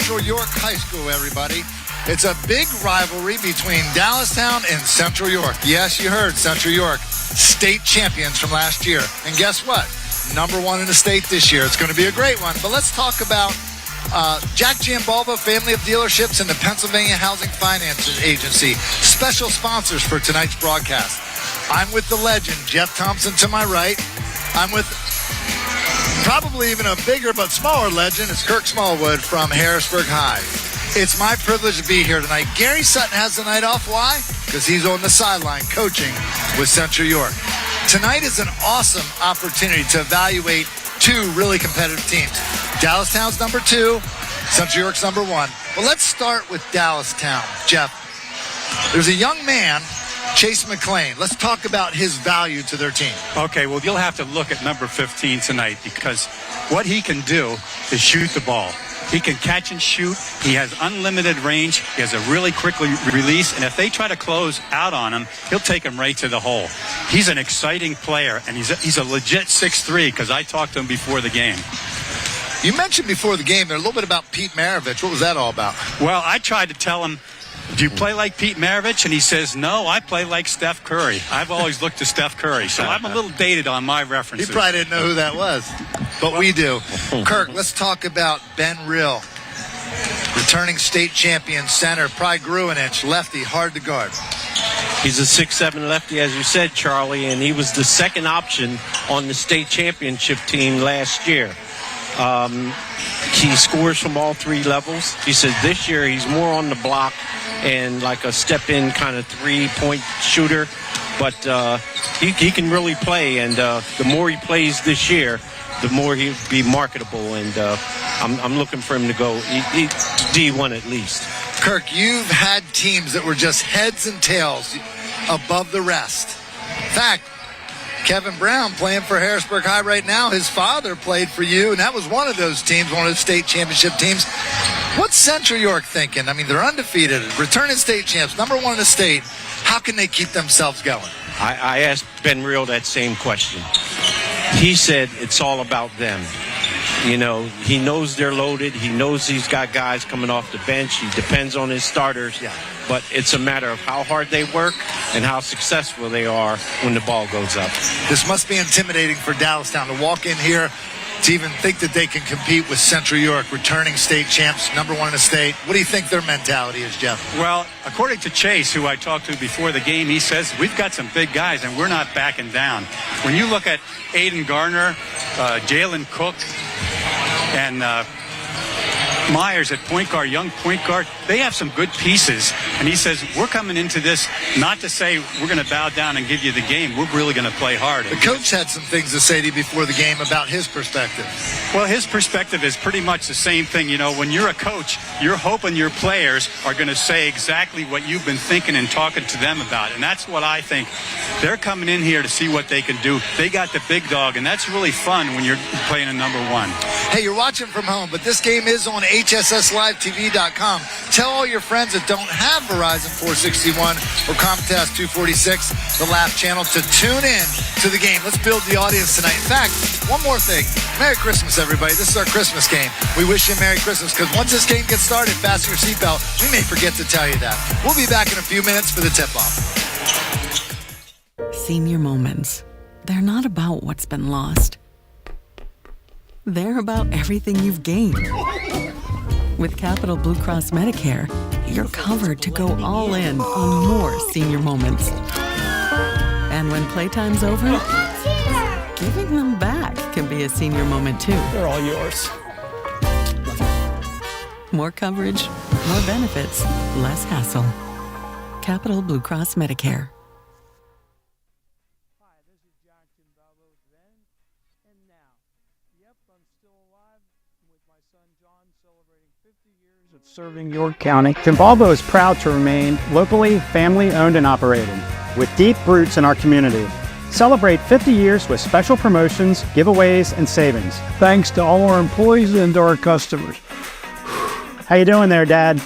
Central York High School, everybody. It's a big rivalry between Dallastown and Central York. Yes, you heard, Central York, state champions from last year. And guess what? Number one in the state this year. It's going to be a great one. But let's talk about Jack Giambalvo Family of Dealerships and the Pennsylvania Housing Finance Agency, special sponsors for tonight's broadcast. I'm with the legend, Jeff Thompson, to my right. I'm with probably even a bigger but smaller legend. It's Kirk Smallwood from Harrisburg High. It's my privilege to be here tonight. Gary Sutton has the night off. Why? Because he's on the sideline coaching with Central York. Tonight is an awesome opportunity to evaluate two really competitive teams. Dallastown's number 2, Central York's number 1. Well, let's start with Dallastown. Jeff, there's a young man, Chase McLean. Let's talk about his value to their team. Okay, well, you'll have to look at number 15 tonight because what he can do is shoot the ball. He can catch and shoot. He has unlimited range. He has a really quick release. And if they try to close out on him, he'll take them right to the hole. He's an exciting player, and he's a legit 6'3", because I talked to him before the game. You mentioned before the game there a little bit about Pete Maravich. What was that all about? Well, I tried to tell him, do you play like Pete Maravich? And he says, no, I play like Steph Curry. I've always looked to Steph Curry, so I'm a little dated on my references. He probably didn't know who that was, but we do. Kirk, let's talk about Ben Rill, returning state champion center, probably grew an inch, lefty, hard to guard. He's a 6'7" lefty, as you said, Charlie, and he was the second option on the state championship team last year. He scores from all 3 levels. He said this year he's more on the block and like a step-in kind of 3-point shooter. But he can really play, and the more he plays this year, the more he'll be marketable. And I'm looking for him to go D1 at least. Kirk, you've had teams that were just heads and tails above the rest. In fact, Kevin Brown playing for Harrisburg High right now. His father played for you, and that was one of those teams, one of the state championship teams. What's Central York thinking? I mean, they're undefeated, returning state champs, number 1 in the state. How can they keep themselves going? I asked Ben Real that same question. He said it's all about them. You know, he knows they're loaded. He knows he's got guys coming off the bench. He depends on his starters. Yeah. But it's a matter of how hard they work and how successful they are when the ball goes up. This must be intimidating for Dallastown to walk in here to even think that they can compete with Central York, returning state champs, number 1 in the state. What do you think their mentality is, Jeff? Well, according to Chase, who I talked to before the game, he says we've got some big guys and we're not backing down. When you look at Aiden Garner, Jalen Cook, and Myers at point guard, young point guard, they have some good pieces. And he says, we're coming into this not to say we're going to bow down and give you the game. We're really going to play hard. The coach had some things to say to you before the game about his perspective. Well, his perspective is pretty much the same thing. You know, when you're a coach, you're hoping your players are going to say exactly what you've been thinking and talking to them about. And that's what I think. They're coming in here to see what they can do. They got the big dog, and that's really fun when you're playing a number 1. Hey, you're watching from home, but this game is on HSSLiveTV.com. Tell all your friends that don't have Verizon 461 or Comcast 246, the Laugh channel, to tune in to the game. Let's build the audience tonight. In fact, one more thing. Merry Christmas, everybody. This is our Christmas game. We wish you a Merry Christmas, because once this game gets started, fasten your seatbelt. We may forget to tell you that. We'll be back in a few minutes for the tip-off. Senior moments. They're not about what's been lost. They're about everything you've gained. With Capital Blue Cross Medicare, you're covered to go all in on more senior moments. And when playtime's over, giving them back can be a senior moment too. They're all yours. More coverage, more benefits, less hassle. Capital Blue Cross Medicare. Serving York County, Giambalvo is proud to remain locally family-owned and operated, with deep roots in our community. Celebrate 50 years with special promotions, giveaways, and savings. Thanks to all our employees and our customers. How you doing there, Dad?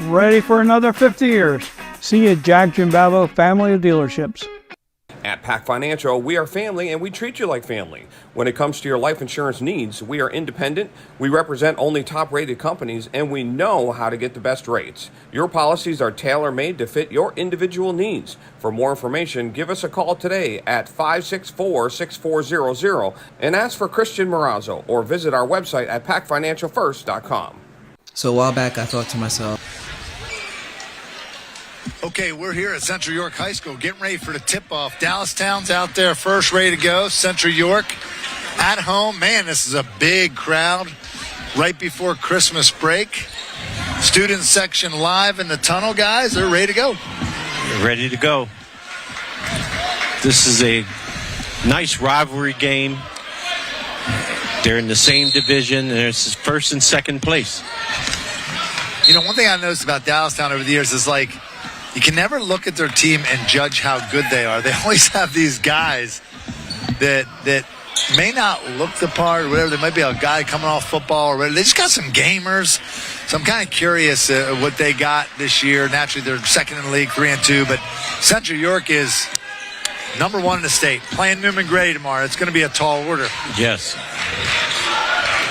Ready for another 50 years. See you at Jack Giambalvo Family of Dealerships. At Pac Financial, we are family and we treat you like family. When it comes to your life insurance needs, we are independent, we represent only top-rated companies, and we know how to get the best rates. Your policies are tailor-made to fit your individual needs. For more information, give us a call today at 564-6400 and ask for Christian Morazzo or visit our website at pacfinancialfirst.com. So a while back, I thought to myself, Okay, we're here at Central York High School getting ready for the tip-off. Dallastown's out there first, ready to go. Central York at home. Man, this is a big crowd right before Christmas break. Student section live in the tunnel, guys. They're ready to go. They're ready to go. This is a nice rivalry game. They're in the same division, and it's first and second place. You know, one thing I noticed about Dallastown over the years is, like, you can never look at their team and judge how good they are. They always have these guys that may not look the part or whatever. There might be a guy coming off football or whatever. They just got some gamers. So I'm kind of curious what they got this year. Naturally, they're second in the league, 3-2. But Central York is number 1 in the state. Playing Newman Gray tomorrow. It's going to be a tall order. Yes.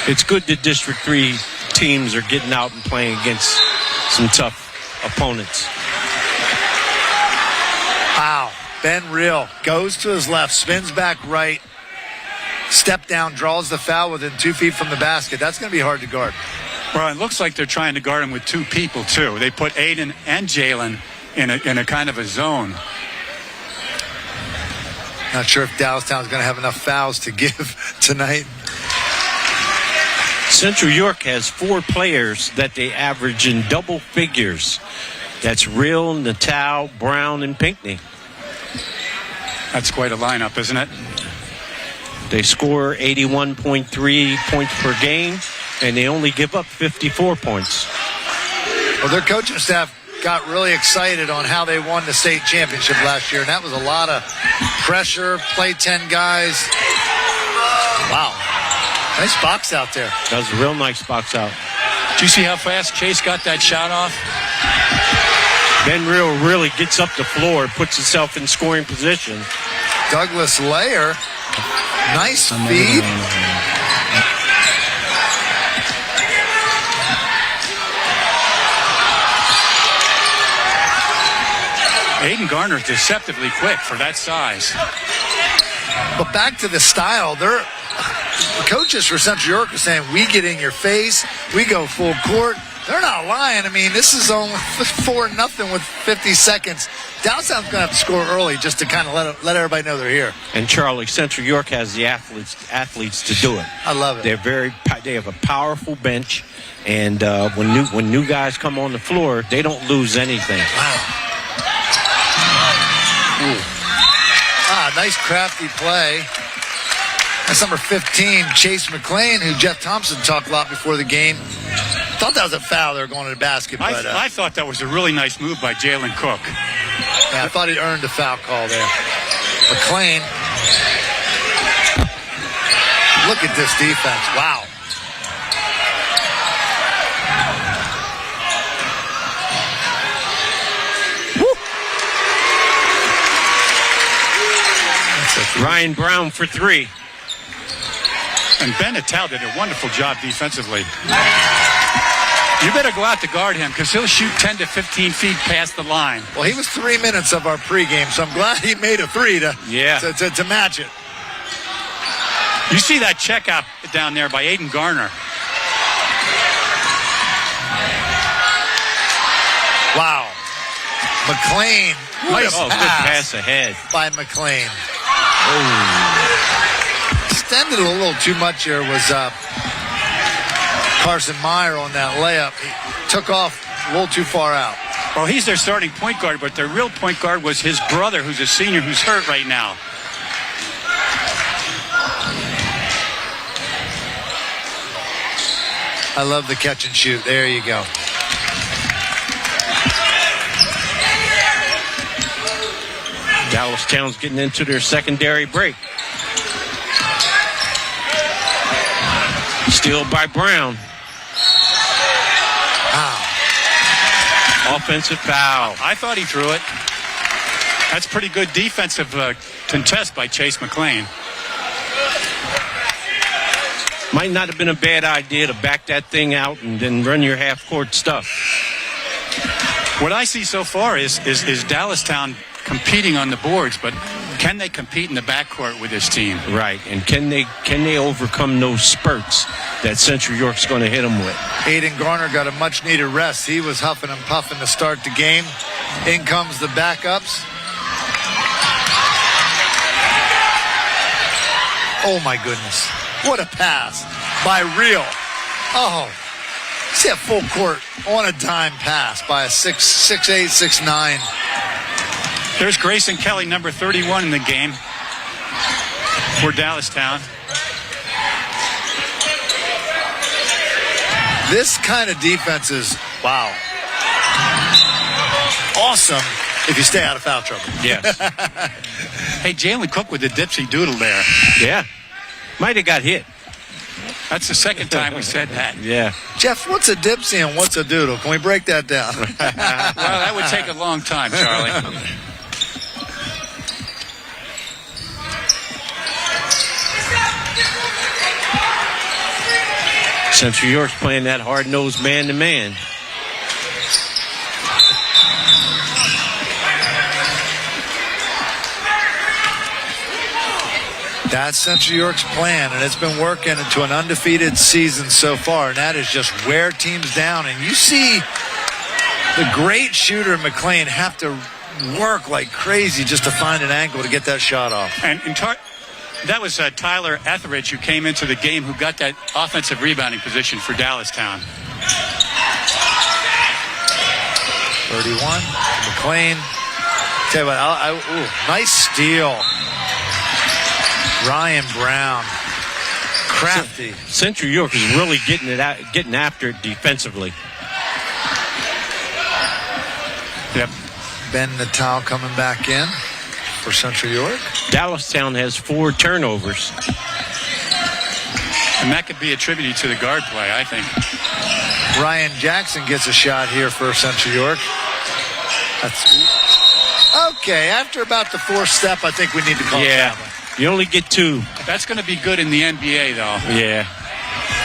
It's good that District 3 teams are getting out and playing against some tough opponents. Wow. Ben Real goes to his left, spins back right, step down, draws the foul within 2 feet from the basket. That's going to be hard to guard. Well, it looks like they're trying to guard him with 2 people, too. They put Aiden and Jalen in a kind of a zone. Not sure if Dallastown's going to have enough fouls to give tonight. Central York has 4 players that they average in double figures. That's Real, Natal, Brown, and Pinckney. That's quite a lineup, isn't it? They score 81.3 points per game, and they only give up 54 points. Well, their coaching staff got really excited on how they won the state championship last year, and that was a lot of pressure, play 10 guys. Wow. Nice box out there. That was a real nice box out. Did you see how fast Chase got that shot off? Ben Real really gets up the floor, puts himself in scoring position. Douglas Layer, nice feed. Aiden Garner is deceptively quick for that size. But back to the style, the coaches for Central York are saying, we get in your face, we go full court. They're not lying. I mean, this is only 4-0 with 50 seconds. Dallastown's going to have to score early just to kind of let everybody know they're here. And Charlie, Central York has the athletes to do it. I love it. They have a powerful bench, and when new guys come on the floor, they don't lose anything. Wow. Nice crafty play. That's number 15, Chase McLean, who Jeff Thompson talked a lot before the game. Thought that was a foul. They were going to the basket. But, I thought that was a really nice move by Jalen Cook. Yeah, I thought he earned a foul call there. McLean. Look at this defense. Wow. Ryan Brown for 3. And Ben Natal did a wonderful job defensively. You better go out to guard him because he'll shoot 10 to 15 feet past the line. Well, he was 3 minutes of our pregame, so I'm glad he made a 3 to match it. You see that check out down there by Aiden Garner. Wow. McLean. Nice good pass ahead by McLean. Extended a little too much here was Carson Meyer on that layup. He took off a little too far out. Well, he's their starting point guard, but their real point guard was his brother, who's a senior, who's hurt right now. I love the catch and shoot. There you go. Dallastown's getting into their secondary break. Steal by Brown. Wow. Offensive foul. I thought he threw it. That's pretty good defensive contest by Chase McLean. Might not have been a bad idea to back that thing out and then run your half-court stuff. What I see so far is Dallastown competing on the boards, but can they compete in the backcourt with this team? Right, and can they overcome those spurts that Central York's going to hit them with? Aiden Garner got a much-needed rest. He was huffing and puffing to start the game. In comes the backups. Oh, my goodness. What a pass by Real. Oh, see a full court on a dime pass by a 6'8", 6'9". There's Grayson Kelly, number 31 in the game for Dallastown. This kind of defense is, wow, awesome if you stay out of foul trouble. Yes. Hey, Jalen Cook with the dipsy doodle there. Yeah. Might have got hit. That's the second time we said that. Yeah. Jeff, what's a dipsy and what's a doodle? Can we break that down? Well, that would take a long time, Charlie. Central York's playing that hard-nosed man-to-man. That's Central York's plan, and it's been working into an undefeated season so far, and that is just wear teams down. And you see the great shooter McLean have to work like crazy just to find an angle to get that shot off. And that was Tyler Etheridge who came into the game who got that offensive rebounding position for Dallastown. 31, McLean. Tell you what, nice steal. Ryan Brown, crafty. Central York is really getting after it defensively. Yep. Ben Natal coming back in for Central York. Dallastown has 4 turnovers. And that could be attributed to the guard play, I think. Ryan Jackson gets a shot here for Central York. That's okay. After about the 4th step, I think we need to call it. You only get 2. That's going to be good in the NBA, though. Yeah.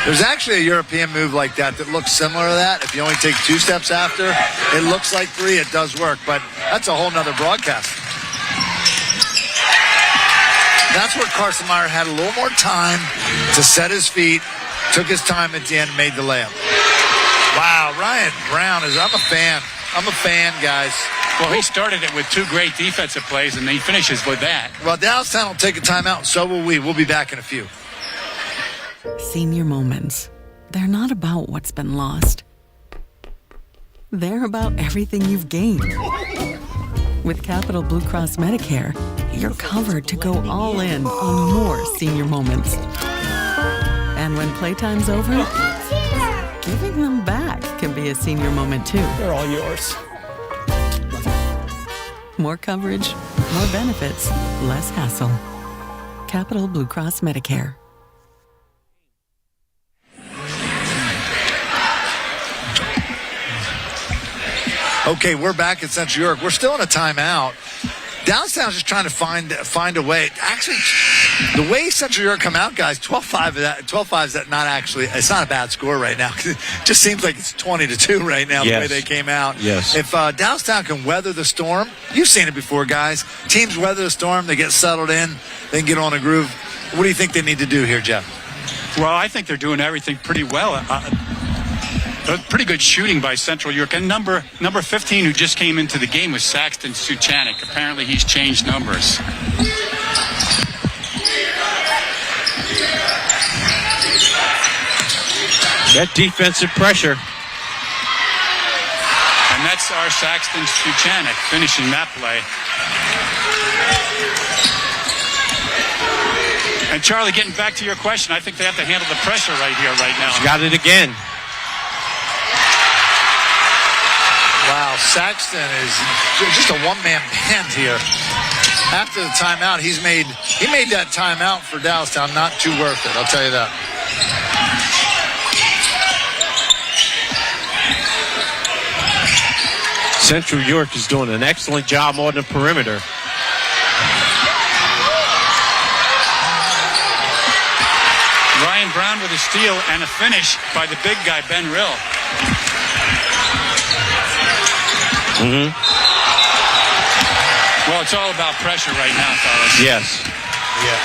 There's actually a European move like that looks similar to that. If you only take 2 steps after, it looks like 3. It does work, but that's a whole nother broadcast. That's where Carson Meyer had a little more time to set his feet, took his time at the end, made the layup. Wow, Ryan Brown I'm a fan. I'm a fan, guys. Well, he started it with 2 great defensive plays, and he finishes with that. Well, Dallastown will take a timeout, and so will we. We'll be back in a few. Senior moments. They're not about what's been lost. They're about everything you've gained. With Capital Blue Cross Medicare, you're covered to go all in on more senior moments. And when playtime's over, giving them back can be a senior moment too. They're all yours. More coverage, more benefits, less hassle. Capital Blue Cross Medicare. Okay, we're back at Central York. We're still in a timeout. Dallastown's just trying to find a way. Actually, the way Central York come out, guys, 12-5 of that. 12-5 is that not actually. It's not a bad score right now. It just seems like it's 20-2 right now. Yes. The way they came out. Yes. If Dallastown can weather the storm, you've seen it before, guys. Teams weather the storm, they get settled in, they can get on a groove. What do you think they need to do here, Jeff? Well, I think they're doing everything pretty well. Pretty good shooting by Central York. And number 15 who just came into the game was Saxton Suchanik. Apparently he's changed numbers. That defensive pressure. And that's our Saxton Suchanik finishing that play. And Charlie, getting back to your question, I think they have to handle the pressure right here, right now. He's got it again. Wow, Saxton is just a one-man band here. After the timeout, he made that timeout for Dallastown not too worth it, I'll tell you that. Central York is doing an excellent job on the perimeter. Ryan Brown with a steal and a finish by the big guy, Ben Rill. Well, it's all about pressure right now, fellas. Yes. Yeah.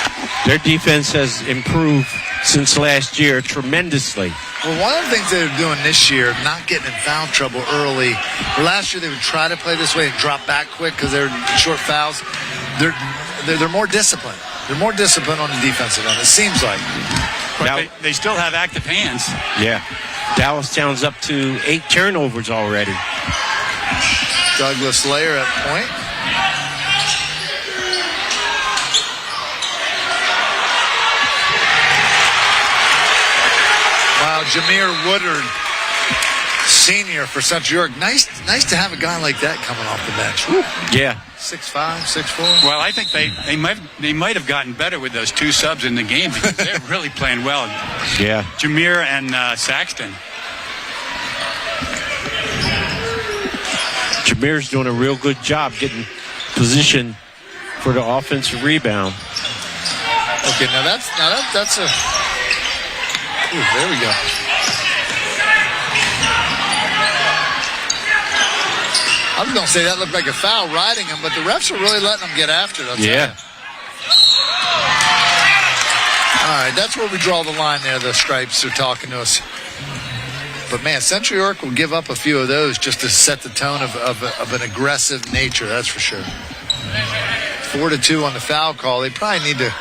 Their defense has improved since last year tremendously. Well, one of the things they're doing this year, not getting in foul trouble early. Last year they would try to play this way and drop back quick because they're short fouls. They're more disciplined. They're more disciplined on the defensive end, it seems like. But Now- they still have active hands. Yeah. Dallastown's up to 8 turnovers already. Douglas Layer at point. Wow, Jameer Woodard, senior for Central York. Nice to have a guy like that coming off the bench. Woo. Yeah. 6'5", 6'4". Well, I think they might have gotten better with those 2 subs in the game because they're really playing well. Yeah. Jameer and Saxton. Jameer's doing a real good job getting position for the offensive rebound. Okay, now that's a. Ooh, there we go. I was going to say that looked like a foul riding him, but the refs are really letting him get after it. I'll tell Yeah. you. All right, that's where we draw the line there. The stripes are talking to us. But, man, Central York will give up a few of those just to set the tone of an aggressive nature, that's for sure. 4-2 on the foul call. They probably need to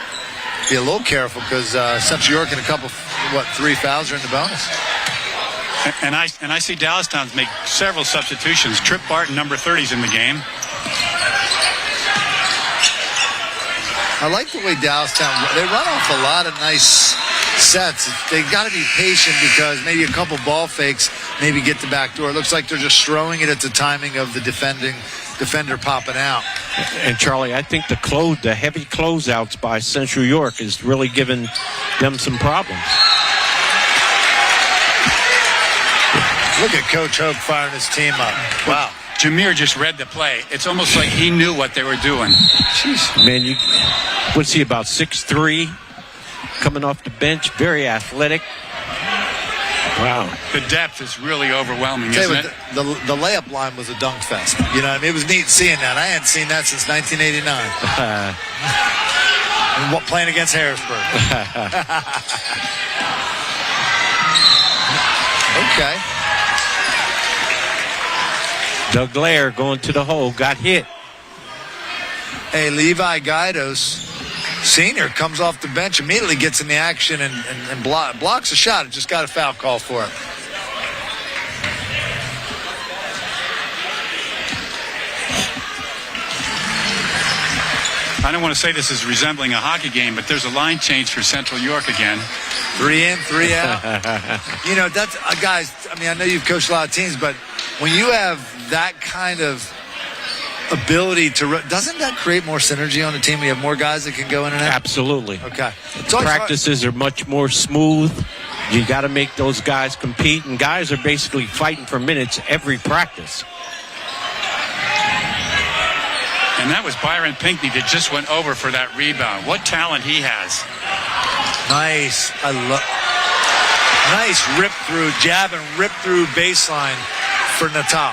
be a little careful because Central York in a couple, 3 fouls are in the bonus. And I see Dallastown make several substitutions. Trip Barton, number 30's in the game. I like the way Dallastown, they run off a lot of nice sets. They got to be patient because maybe a couple ball fakes maybe get the back door. It looks like they're just throwing it at the timing of the defender popping out. And Charlie, I think the heavy closeouts by Central York is really giving them some problems. Look at Coach Hope firing his team up. Wow. Jameer just read the play. It's almost like he knew what they were doing. Jeez. Man, what's he, about 6'3", coming off the bench, very athletic. Wow. The depth is really overwhelming, Tell you isn't what, it? the layup line was a dunk fest. You know what I mean? It was neat seeing that. I hadn't seen that since 1989. And playing against Harrisburg. Okay. Doug Lair going to the hole, got hit. Hey, Levi Guidos, senior, comes off the bench, immediately gets in the action and blocks a shot. It just got a foul call for it. I don't want to say this is resembling a hockey game, but there's a line change for Central York again. 3 in, 3 out. You know, that's guys, I mean, I know you've coached a lot of teams, but when you have that kind of ability to, doesn't that create more synergy on the team? We have more guys that can go in and out? Absolutely. Okay. Practices are much more smooth. You got to make those guys compete, and guys are basically fighting for minutes every practice. And that was Byron Pinckney that just went over for that rebound. What talent he has. Nice. Nice rip through, jab and rip through baseline for Natal.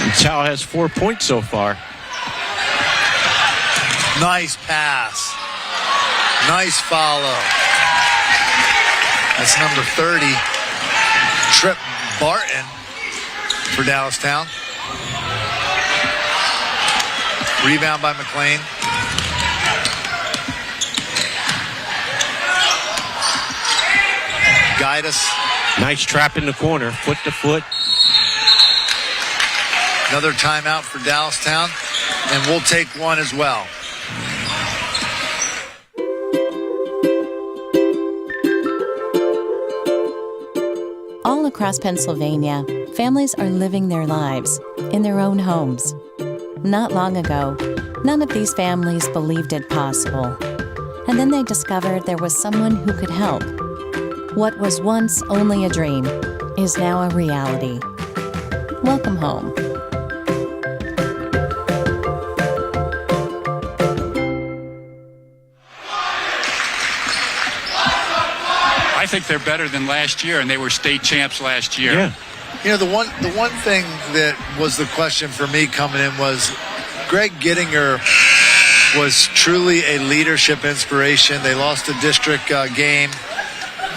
Natal has 4 points so far. Nice pass. Nice follow. That's number 30. Trip Barton for Dallastown. Rebound by McLean. Guide us. Nice trap in the corner, foot to foot. Another timeout for Dallastown, and we'll take one as well. All across Pennsylvania, families are living their lives in their own homes. Not long ago, none of these families believed it possible. And then they discovered there was someone who could help. What was once only a dream is now a reality. Welcome home. I think they're better than last year, and they were state champs last year. Yeah. You know, the one thing that was the question for me coming in was Greg Gittinger was truly a leadership inspiration. They lost the district game.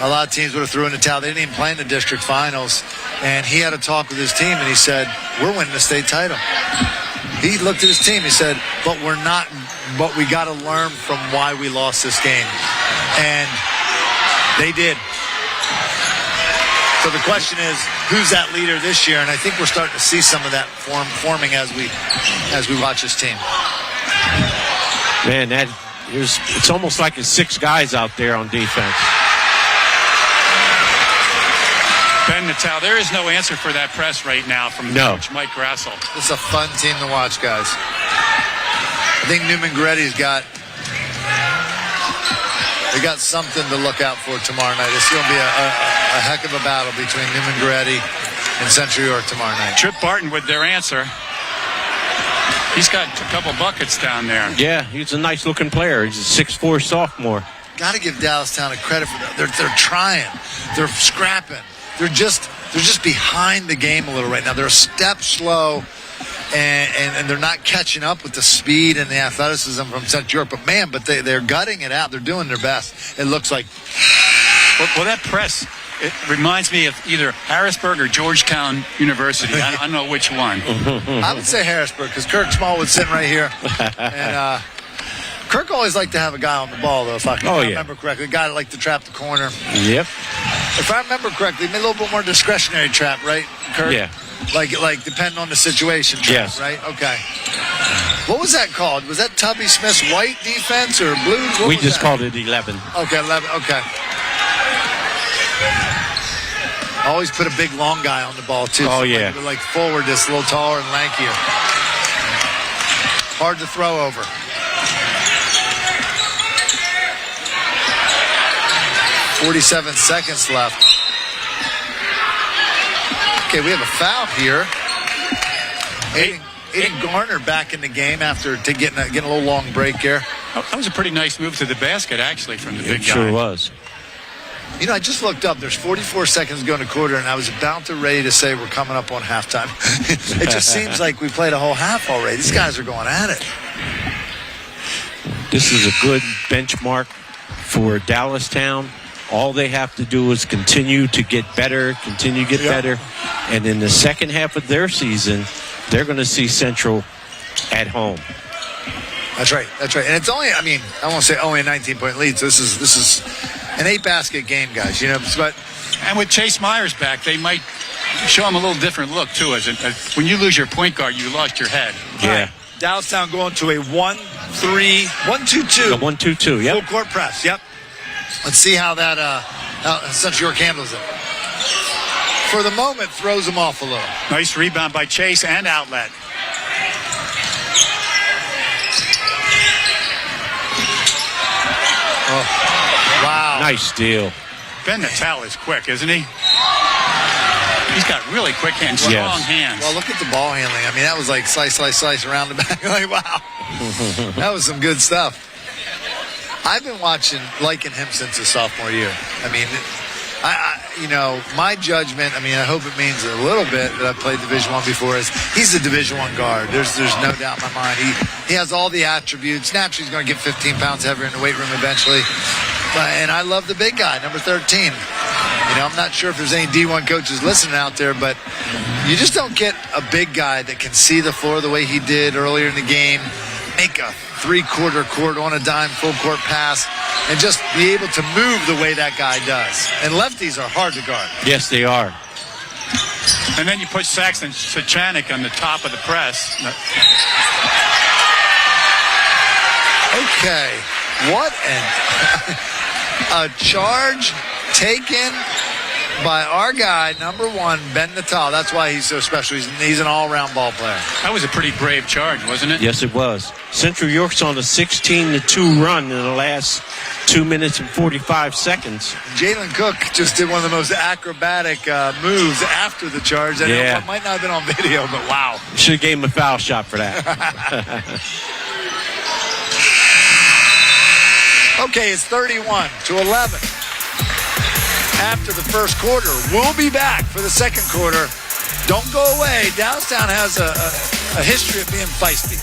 A lot of teams would have thrown in the towel. They didn't even play in the district finals. And he had a talk with his team, and he said, we're winning the state title. He looked at his team. He said, but we're not, but we got to learn from why we lost this game. And they did. So the question is, who's that leader this year? And I think we're starting to see some of that forming as we watch this team. Man, it's almost like it's 6 guys out there on defense. Ben Natal, there is no answer for that press right now from Coach Mike Grassel. This is a fun team to watch, guys. I think Newman Goretti's got something to look out for tomorrow night. It's going to be a heck of a battle between Newman Goretti and Central York tomorrow night. Trip Barton with their answer. He's got a couple buckets down there. Yeah, he's a nice-looking player. He's a 6'4" sophomore. Got to give Dallastown a credit for that. They're trying. They're scrapping. They're just behind the game a little right now. They're a step slow, and they're not catching up with the speed and the athleticism from Central York. But they're gutting it out. They're doing their best. It looks like. Well, that press, it reminds me of either Harrisburg or Georgetown University. I don't know which one. I would say Harrisburg because Kirk Smallwood's sitting right here. And Kirk always liked to have a guy on the ball, though, if I can remember correctly. A guy that liked to trap the corner. Yep. If I remember correctly, maybe a little bit more discretionary trap, right, Kirk? Yeah. Like depending on the situation trap, yes. Right? Okay. What was that called? Was that Tubby Smith's white defense or blue? We just called it 11. Okay, 11. Okay. Always put a big long guy on the ball, too. Oh, yeah. Like forward, just a little taller and lankier. Hard to throw over. .47 seconds left. Okay, we have a foul here. Aiden Garner back in the game after getting a little long break here. That was a pretty nice move to the basket, actually, from the big guy. It sure was. You know, I just looked up. There's 44 seconds going to quarter, and I was about to ready to say we're coming up on halftime. It just seems like we played a whole half already. These guys are going at it. This is a good benchmark for Dallastown. All they have to do is continue to get better, better. And in the second half of their season, they're going to see Central at home. That's right. And it's only, I won't say only a 19-point lead. So this is an 8-basket game, guys. You know, and with Chase Myers back, they might show him a little different look, too. When you lose your point guard, you lost your head. Yeah. Right. Dallastown going to a 1-2-2. 1-2-2, yep. Full court press, yep. Let's see how that Central York handles it. For the moment, throws them off a little. Nice rebound by Chase and outlet. Oh, wow. Nice steal. Ben Natal is quick, isn't he? He's got really quick hands, strong hands. Well, look at the ball handling. I mean, that was like slice around the back. Like, wow. That was some good stuff. I've been liking him since his sophomore year. I mean, my judgment, I hope it means a little bit that I've played Division I before, is he's a Division I guard. There's no doubt in my mind. He has all the attributes. Naturally, he's going to get 15 pounds heavier in the weight room eventually. And I love the big guy, number 13. I'm not sure if there's any D1 coaches listening out there, but you just don't get a big guy that can see the floor the way he did earlier in the game, make a three-quarter court on a dime full court pass, and just be able to move the way that guy does. And lefties are hard to guard. Yes, they are. And then you put Saxon Sachanik on the top of the press. Okay, what a charge taken by our guy, number 1, Ben Natal. That's why he's so special. He's an all-around ball player. That was a pretty brave charge, wasn't it? Yes, it was. Central York's on a 16-2 run in the last 2 minutes and 45 seconds. Jalen Cook just did one of the most acrobatic moves after the charge. And it might not have been on video, but wow. Should have gave him a foul shot for that. Okay, it's 31-11. After the first quarter, we'll be back for the second quarter. Don't go away. Dallastown has a history of being feisty.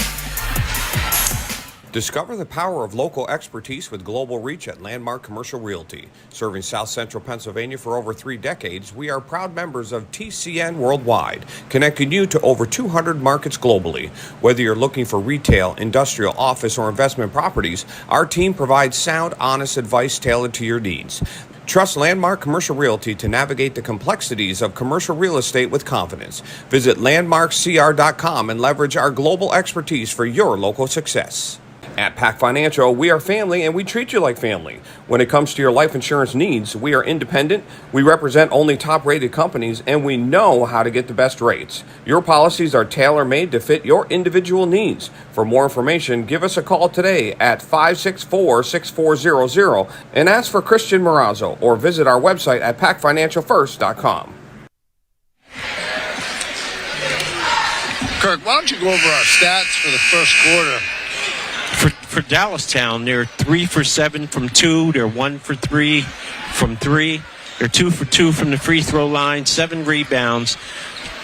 Discover the power of local expertise with global reach at Landmark Commercial Realty. Serving South Central Pennsylvania for over 3 decades, we are proud members of TCN Worldwide, connecting you to over 200 markets globally. Whether you're looking for retail, industrial, office, or investment properties, our team provides sound, honest advice tailored to your needs. Trust Landmark Commercial Realty to navigate the complexities of commercial real estate with confidence. Visit landmarkcr.com and leverage our global expertise for your local success. At Pac Financial, we are family and we treat you like family. When it comes to your life insurance needs, we are independent, we represent only top-rated companies, and we know how to get the best rates. Your policies are tailor-made to fit your individual needs. For more information, give us a call today at 564-6400 and ask for Christian Morazzo or visit our website at pacfinancialfirst.com. Kirk, why don't you go over our stats for the first quarter? For Dallastown, they're 3 for 7 from 2. They're 1 for 3 from 3. They're 2 for 2 from the free throw line, 7 rebounds,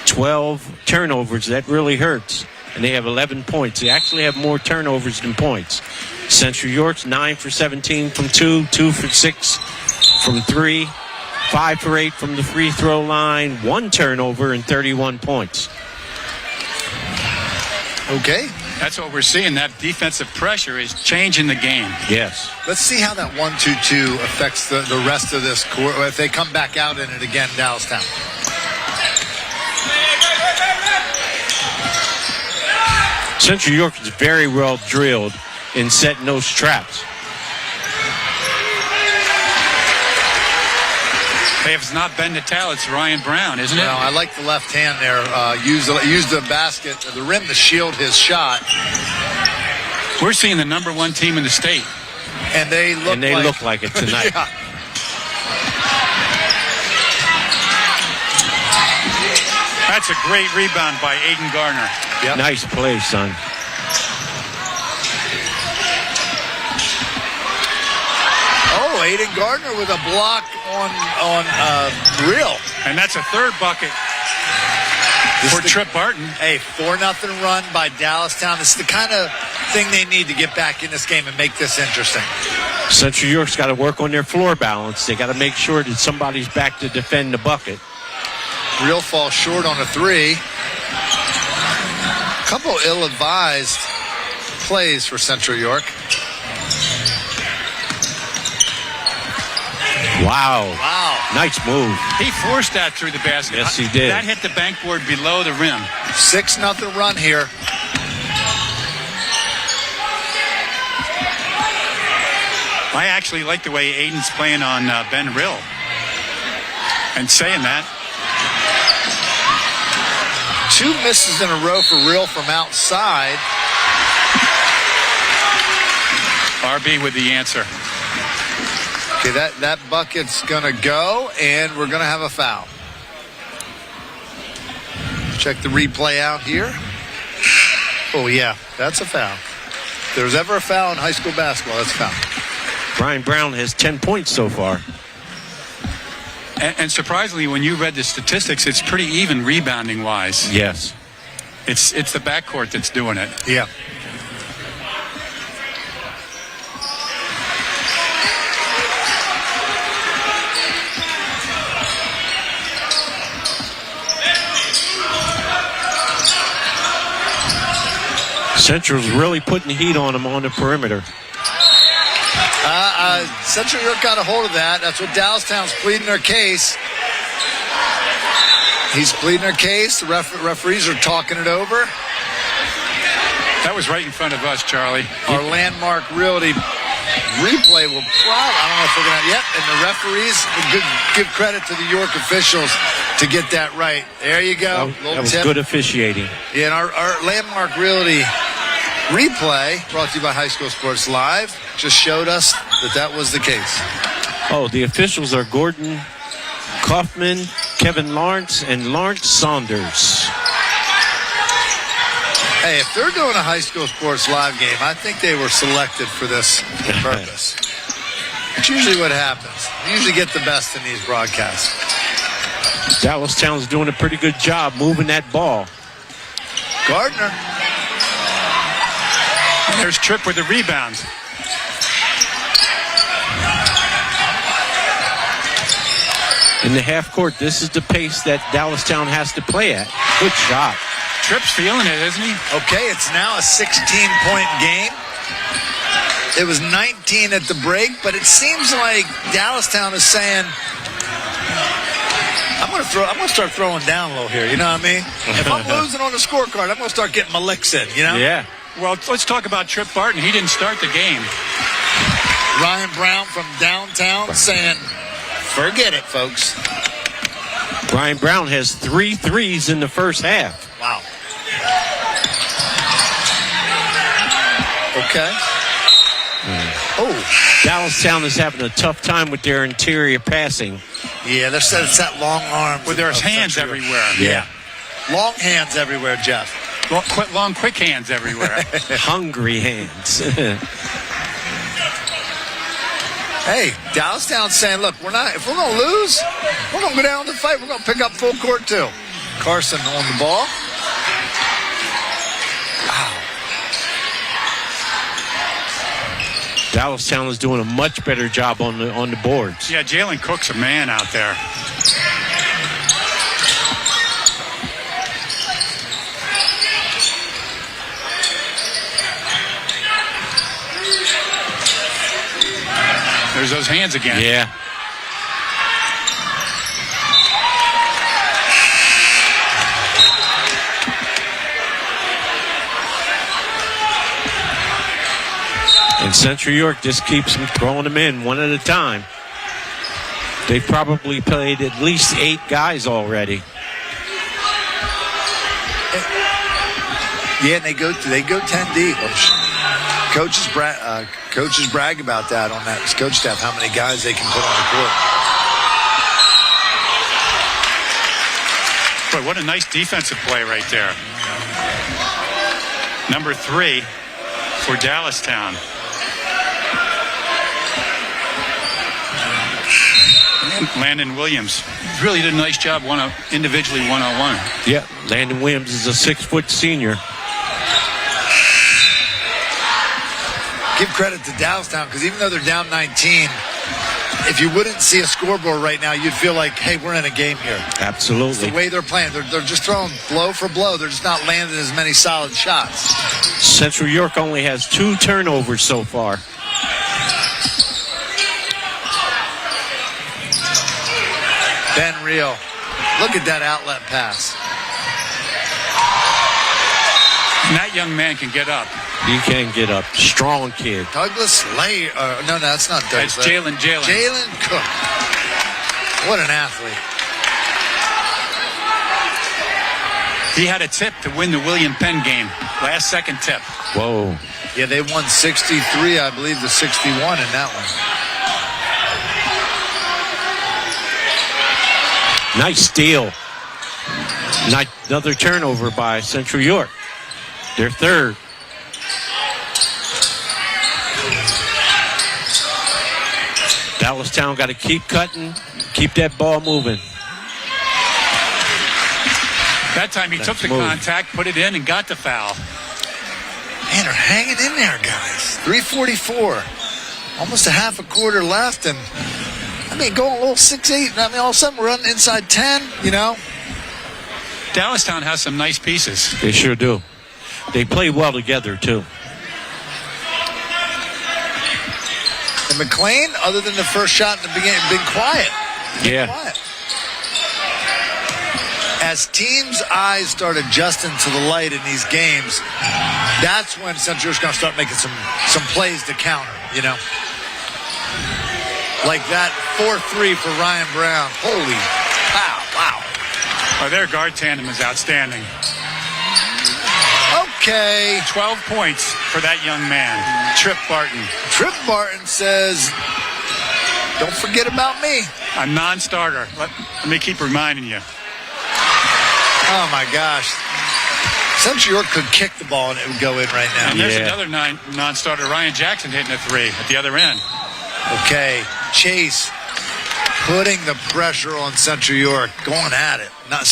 12 turnovers. That really hurts. And they have 11 points. They actually have more turnovers than points. Central York's 9 for 17 from 2, 2 for 6 from 3, 5 for 8 from the free throw line, 1 turnover, and 31 points. Okay. That's what we're seeing. That defensive pressure is changing the game. Yes. Let's see how that 1-2-2 affects the rest of this quarter, if they come back out in it again, Dallastown. Central York is very well drilled in setting those traps. Hey, if it's not Ben Natal, it's Ryan Brown, isn't it? No, I like the left hand there. Use the basket, the rim to shield his shot. We're seeing the number 1 team in the state. And they look like it tonight. Yeah. That's a great rebound by Aiden Garner. Yep. Nice play, son. Oh, Aiden Gardner with a block on Real. And that's a third bucket for Trip Barton. Hey, 4-0 run by Dallastown. This is the kind of thing they need to get back in this game and make this interesting. Central York's got to work on their floor balance. They got to make sure that somebody's back to defend the bucket. Real falls short on a 3. A couple ill-advised plays for Central York. Wow. Nice move. He forced that through the basket. Yes, he did. That hit the backboard below the rim. 6-0 run here. I actually like the way Aiden's playing on Ben Rill. And saying that. 2 misses in a row for Real from outside. RB with the answer. Okay, that bucket's going to go, and we're going to have a foul. Check the replay out here. Oh, yeah, that's a foul. If there's ever a foul in high school basketball, that's a foul. Brian Brown has 10 points so far. And surprisingly, when you read the statistics, it's pretty even rebounding-wise. Yes. It's the backcourt that's doing it. Yeah. Central's really putting heat on him on the perimeter. Central York got a hold of that. That's what Dallastown's pleading their case. He's pleading their case. The referees are talking it over. That was right in front of us, Charlie. Our Landmark Realty Replay will probably, I don't know if we're going to, yep, and the referees give credit to the York officials to get that right. There you go. That was good officiating. Yeah, and our Landmark Realty replay, brought to you by High School Sports Live, just showed us that was the case. Oh, the officials are Gordon Kaufman, Kevin Lawrence, and Lawrence Saunders. Hey, if they're doing a High School Sports Live game, I think they were selected for this purpose. It's usually what happens. You usually get the best in these broadcasts. Dallastown's doing a pretty good job moving that ball. Gardner. And there's Tripp with the rebound. In the half court, this is the pace that Dallastown has to play at. Good shot. Tripp's feeling it, isn't he? Okay, it's now a 16-point game. It was 19 at the break, but it seems like Dallastown is saying, I'm going to start throwing down low here, you know what I mean? If I'm losing on the scorecard, I'm going to start getting my licks in, you know? Yeah. Well, let's talk about Tripp Barton. He didn't start the game. Ryan Brown from downtown saying, forget it, folks. Ryan Brown has 3 threes in the first half. Wow. Okay. Oh. Dallastown is having a tough time with their interior passing. Yeah, it's that long arm. Well, there's hands everywhere. Yeah. Long hands everywhere, Jeff. Long, quick hands everywhere. Hungry hands. Hey, Dallastown's saying, look, if we're going to lose, we're going to go down to the fight. We're going to pick up full court, too. Carson on the ball. Wow. Dallastown is doing a much better job on the boards. Yeah, Jalen Cook's a man out there. There's those hands again. Yeah. And Central York just keeps throwing them in one at a time. They've probably played at least 8 guys already. Yeah, and they go 10 deep. Coaches brag about that on that coach staff, how many guys they can put on the court. Boy, what a nice defensive play right there. Number 3 for Dallastown. Landon Williams really did a nice job individually one-on-one. Yeah, Landon Williams is a 6-foot senior. Give credit to Dallastown, because even though they're down 19, if you wouldn't see a scoreboard right now, you'd feel like, hey, we're in a game here. Absolutely. It's the way they're playing. They're just throwing blow for blow. They're just not landing as many solid shots. Central York only has 2 turnovers so far. Ben Rio, look at that outlet pass. And that young man can get up. He can get up. Strong kid. Douglas Lay. No, that's not Douglas. That's Jalen. Jalen Cook. What an athlete. He had a tip to win the William Penn game. Last second tip. Whoa. Yeah, they won 63, I believe, to 61 in that one. Nice steal. Another turnover by Central York. Their 3rd. Dallastown got to keep cutting, keep that ball moving. That time he took the contact, put it in, and got the foul. Man, they're hanging in there, guys. 3:44. Almost a half a quarter left, and going a little 6-8. All of a sudden we're running inside 10, you know. Dallastown has some nice pieces. They sure do. They play well together, too. And McLean, other than the first shot in the beginning, been quiet. Yeah. Quiet. as teams' eyes start adjusting to the light in these games, that's when Central York's going to start making some plays to counter, you know. Like that 4-3 for Ryan Brown. Holy cow, wow. Oh, their guard tandem is outstanding. Okay. 12 points for that young man, Trip Barton. Trip Barton says, don't forget about me. A non-starter. Let me keep reminding you. Oh, my gosh. Central York could kick the ball and it would go in right now. And there's another non-starter, Ryan Jackson, hitting a 3 at the other end. Okay, Chase putting the pressure on Central York, going at it. Not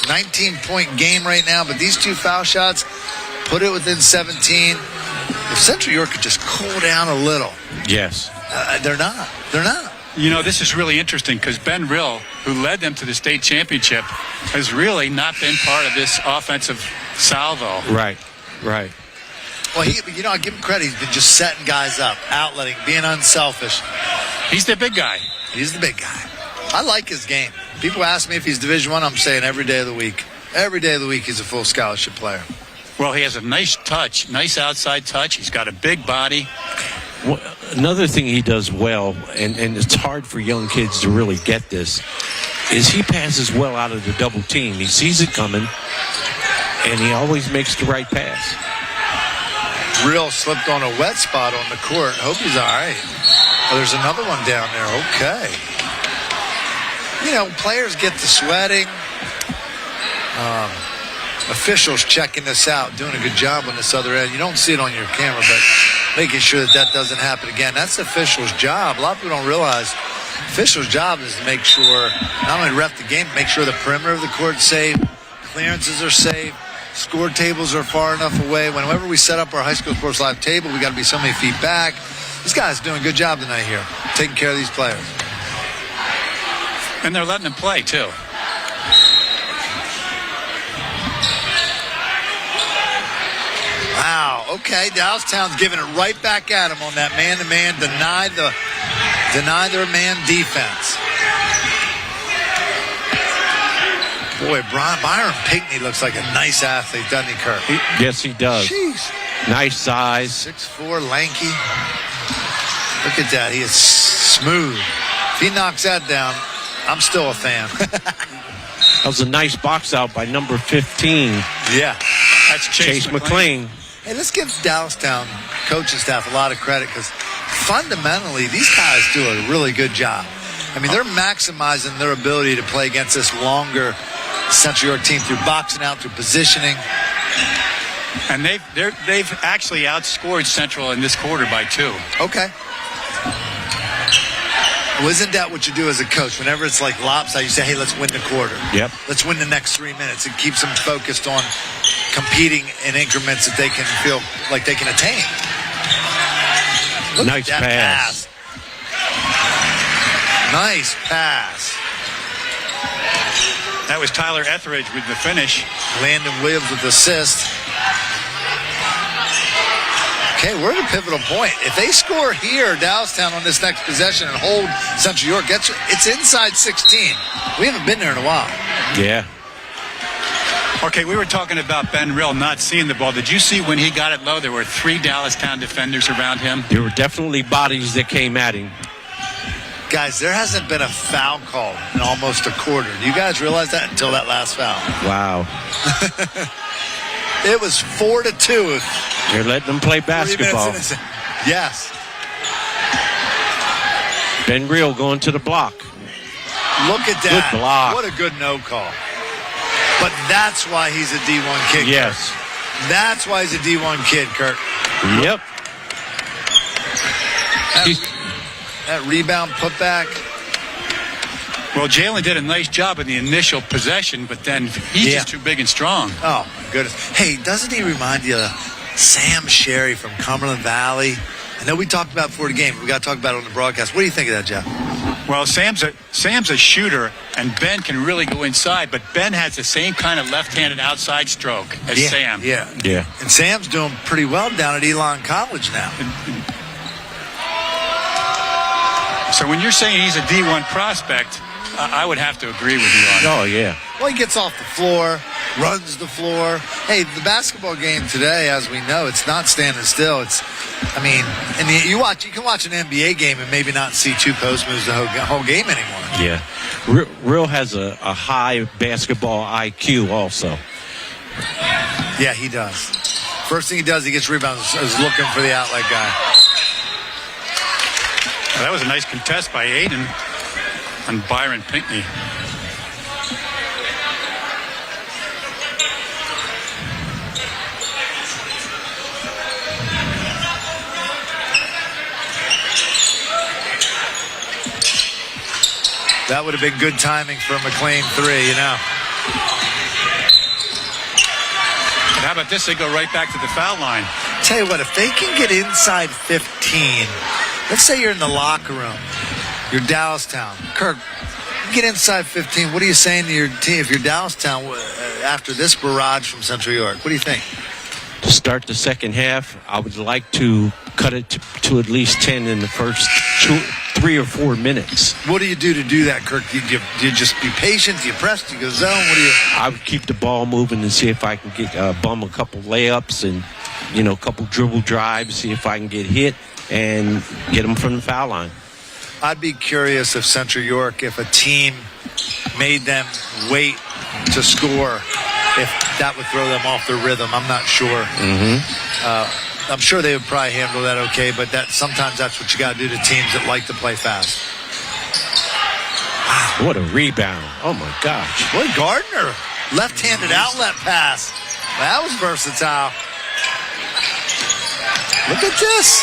19-point game right now, but these 2 foul shots put it within 17. If Central York could just cool down a little. Yes. They're not. You know, this is really interesting because Ben Rill, who led them to the state championship, has really not been part of this offensive salvo. Right. Well, I give him credit. He's been just setting guys up, outletting, being unselfish. He's the big guy. He's the big guy. I like his game. People ask me if he's Division I. I'm saying every day of the week. Every day of the week he's a full scholarship player. Well, he has a nice touch, nice outside touch. He's got a big body. Well, another thing he does well, and it's hard for young kids to really get this, is he passes well out of the double team. He sees it coming, and he always makes the right pass. Real slipped on a wet spot on the court. Hope he's all right. Oh, there's another one down there. Okay. You know, players get to sweating. Officials checking this out, doing a good job on this other end. You don't see it on your camera, but making sure that doesn't happen again. That's the official's job. A lot of people don't realize official's job is to make sure, not only ref the game, make sure the perimeter of the court's safe, clearances are safe, score tables are far enough away. Whenever we set up our high school sports live table, we got to be so many feet back. This guy's doing a good job tonight here, taking care of these players. And they're letting them play, too. Wow, okay, Dallastown's giving it right back at him on that man-to-man, deny their man defense. Boy, Byron Pinckney looks like a nice athlete, doesn't he, Kirk? Yes, he does. Jeez. Nice size. 6'4", lanky. Look at that, he is smooth. If he knocks that down, I'm still a fan. That was a nice box out by number 15. Yeah. That's Chase McLean. Hey, let's give Dallastown coaching staff a lot of credit because fundamentally these guys do a really good job. I mean, they're maximizing their ability to play against this longer Central York team through boxing out, through positioning. And they've actually outscored Central in this quarter by 2. Okay. Well, isn't that what you do as a coach? Whenever it's like lopsided, you say, hey, let's win the quarter. Yep. Let's win the next 3 minutes. It keeps them focused on competing in increments that they can feel like they can attain. Look nice at that pass. Nice pass. That was Tyler Etheridge with the finish. Landon Williams with the assist. Okay, we're at a pivotal point. If they score here, Dallastown, on this next possession and hold Central York, it's inside 16. We haven't been there in a while. Yeah. Okay, we were talking about Ben Rill not seeing the ball. Did you see when he got it low, there were 3 Dallastown defenders around him? There were definitely bodies that came at him. Guys, there hasn't been a foul call in almost a quarter. Do you guys realize that until that last foul? Wow. It was 4-2. They're letting them play basketball. Yes. Ben Real going to the block. Look at that. Good block. What a good no call. But that's why he's a D1 kid. Yes. Kurt. That's why he's a D1 kid, Kurt. Yep. That rebound putback. Well, Jalen did a nice job in the initial possession, but then he's just too big and strong. Oh, my goodness. Hey, doesn't he remind you of Sam Sherry from Cumberland Valley? I know we talked about before the game. We got to talk about it on the broadcast. What do you think of that, Jeff? Well, Sam's a shooter, and Ben can really go inside, but Ben has the same kind of left-handed outside stroke as Sam. Yeah. And Sam's doing pretty well down at Elon College now. So when you're saying he's a D1 prospect, I would have to agree with you on that. Oh, yeah. Well, he gets off the floor, runs the floor. Hey, the basketball game today, as we know, it's not standing still. And you can watch an NBA game and maybe not see two post moves the whole game anymore. Yeah. Real has a high basketball IQ also. Yeah, he does. First thing he does, he gets rebounds, is looking for the outlet guy. That was a nice contest by Aiden and Byron Pinckney. That would have been good timing for a McLean 3, And how about this? They go right back to the foul line. Tell you what, if they can get inside 15, let's say you're in the locker room, you're Dallastown. Kirk, you get inside 15, what are you saying to your team? If you're Dallastown after this barrage from Central York, what do you think? To start the second half, I would like to cut it to at least 10 in the first 3 or 4 minutes. What do you do to do that, Kirk? Do you just be patient? Do you press? Do you go zone? What do you? I would keep the ball moving and see if I can get bum a couple layups and a couple dribble drives, see if I can get hit and get them from the foul line. I'd be curious if Central York, if a team made them wait to score, if that would throw them off their rhythm. I'm not sure. I'm sure they would probably handle that okay, but sometimes that's what you got to do to teams that like to play fast. Wow, what a rebound. Oh, my gosh. Boy, Gardner, left-handed outlet pass. That was versatile. Look at this.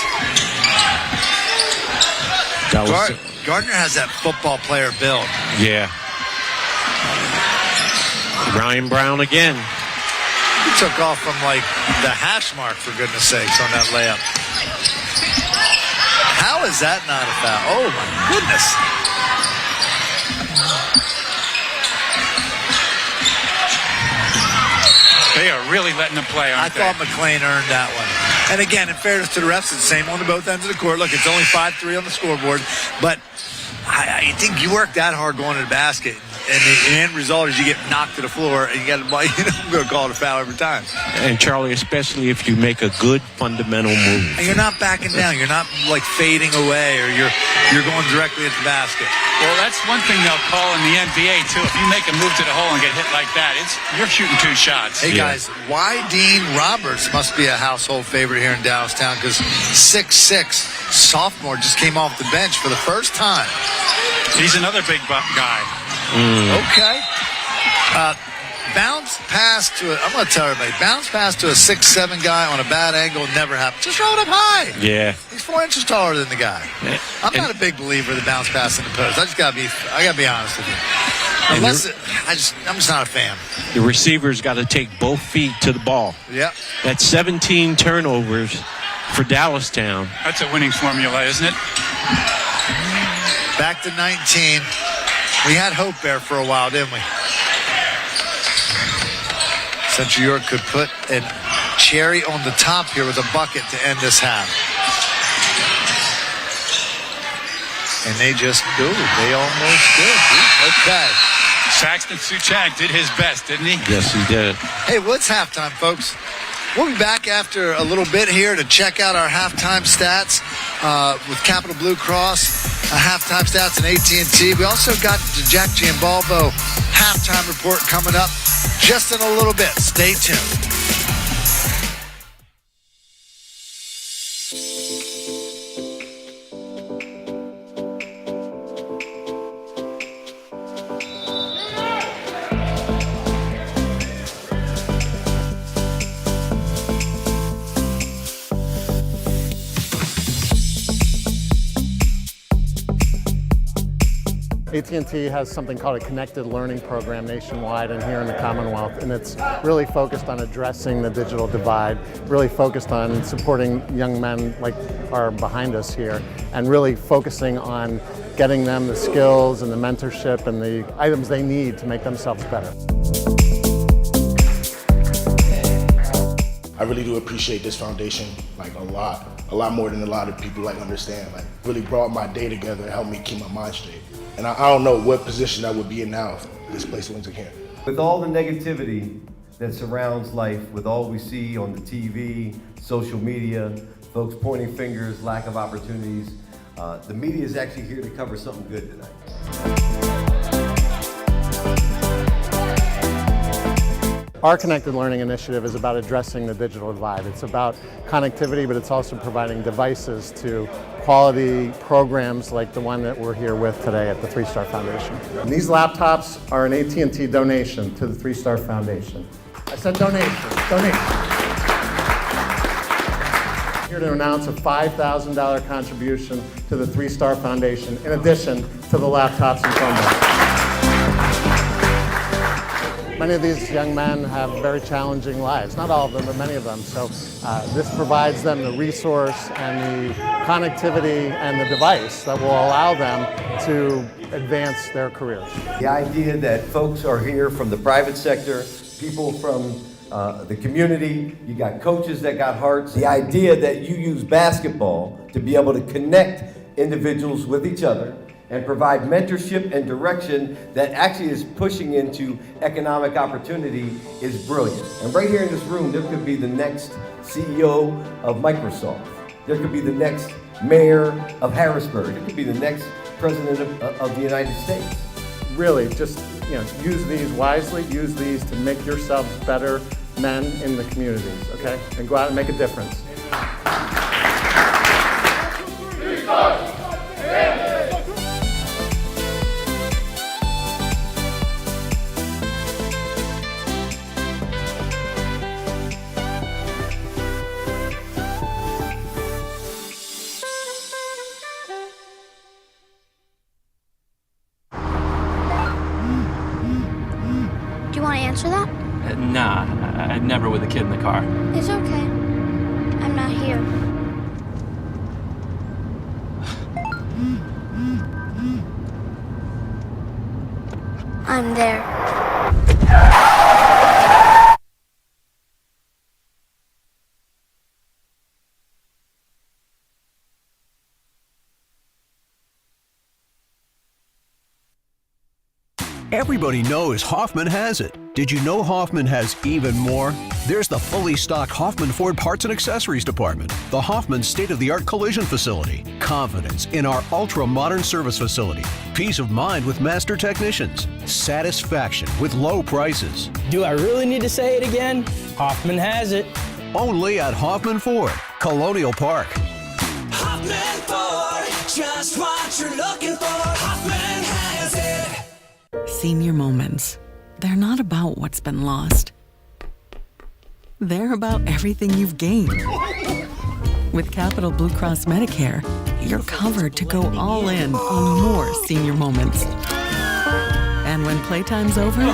Gardner has that football player build. Yeah. Ryan Brown again. He took off from the hash mark, for goodness sakes, on that layup. How is that not a foul? Oh, my goodness. They are really letting them play, aren't they? I thought McLean earned that one. And again, in fairness to the refs, it's the same on both ends of the court. Look, it's only 5-3 on the scoreboard. But I think you work that hard going to the basket. And the end result is you get knocked to the floor, and I'm going to call it a foul every time. And, Charlie, especially if you make a good fundamental move. And you're not backing down. You're not, fading away, or you're going directly at the basket. Well, that's one thing they'll call in the NBA, too. If you make a move to the hole and get hit like that, you're shooting 2 shots. Hey, guys, why Dean Roberts must be a household favorite here in Dallastown, because 6'6", sophomore, just came off the bench for the first time. He's another big guy. Okay. Bounce pass to I'm going to tell everybody, bounce pass to a 6'7" guy on a bad angle never happens. Just throw it up high. Yeah. He's 4 inches taller than the guy. I'm not a big believer of the bounce pass in the post. I got to be honest with you. I'm just not a fan. The receiver's got to take both feet to the ball. Yep. That's 17 turnovers for Dallastown. That's a winning formula, isn't it? Back to 19. We had hope there for a while, didn't we? Central York could put a cherry on the top here with a bucket to end this half. And they almost did. Okay. Saxton Suchak did his best, didn't he? Yes, he did. Hey, well, it's halftime, folks. We'll be back after a little bit here to check out our halftime stats with Capital Blue Cross, halftime stats and AT&T. We also got the Jack Giambalvo halftime report coming up just in a little bit. Stay tuned. AT&T has something called a connected learning program nationwide and here in the Commonwealth, and it's really focused on addressing the digital divide, really focused on supporting young men like are behind us here, and really focusing on getting them the skills and the mentorship and the items they need to make themselves better. I really do appreciate this foundation, a lot more than a lot of people understand. Really brought my day together and helped me keep my mind straight. And I don't know what position I would be in now if this place wins again. With all the negativity that surrounds life, with all we see on the TV, social media, folks pointing fingers, lack of opportunities, the media is actually here to cover something good tonight. Our Connected Learning Initiative is about addressing the digital divide. It's about connectivity, but it's also providing devices to quality programs like the one that we're here with today at the 3-Star Foundation. And these laptops are an AT&T donation to the 3-Star Foundation. I said donation. Here to announce a $5,000 contribution to the 3-Star Foundation, in addition to the laptops and Chromebooks. Many of these young men have very challenging lives. Not all of them, but many of them. So this provides them the resource and the connectivity and the device that will allow them to advance their careers. The idea that folks are here from the private sector, people from the community, you got coaches that got hearts. The idea that you use basketball to be able to connect individuals with each other and provide mentorship and direction that actually is pushing into economic opportunity is brilliant. And right here in this room, there could be the next CEO of Microsoft. There could be the next mayor of Harrisburg. There could be the next president of the United States. Really, just use these wisely. Use these to make yourselves better men in the communities, okay? And go out and make a difference. Do you want to answer that? Nah, never with a kid in the car. It's okay. I'm not here. I'm there. Everybody knows Hoffman has it. Did you know Hoffman has even more? There's the fully stocked Hoffman Ford Parts and Accessories Department, the Hoffman state-of-the-art collision facility, confidence in our ultra-modern service facility, peace of mind with master technicians, satisfaction with low prices. Do I really need to say it again? Hoffman has it. Only at Hoffman Ford, Colonial Park. Hoffman Ford, just what you're looking for. Hoffman has it. Senior moments. They're not about what's been lost. They're about everything you've gained. With Capital Blue Cross Medicare, you're covered to go all in on more senior moments. And when playtime's over,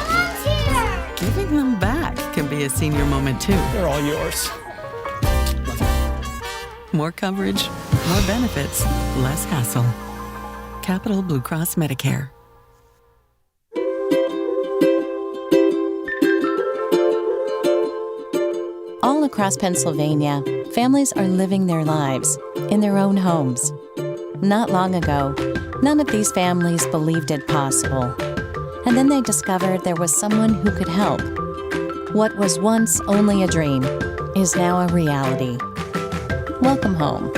giving them back can be a senior moment too. They're all yours. More coverage, more benefits, less hassle. Capital Blue Cross Medicare. All across Pennsylvania, families are living their lives in their own homes. Not long ago, none of these families believed it possible. And then they discovered there was someone who could help. What was once only a dream is now a reality. Welcome home.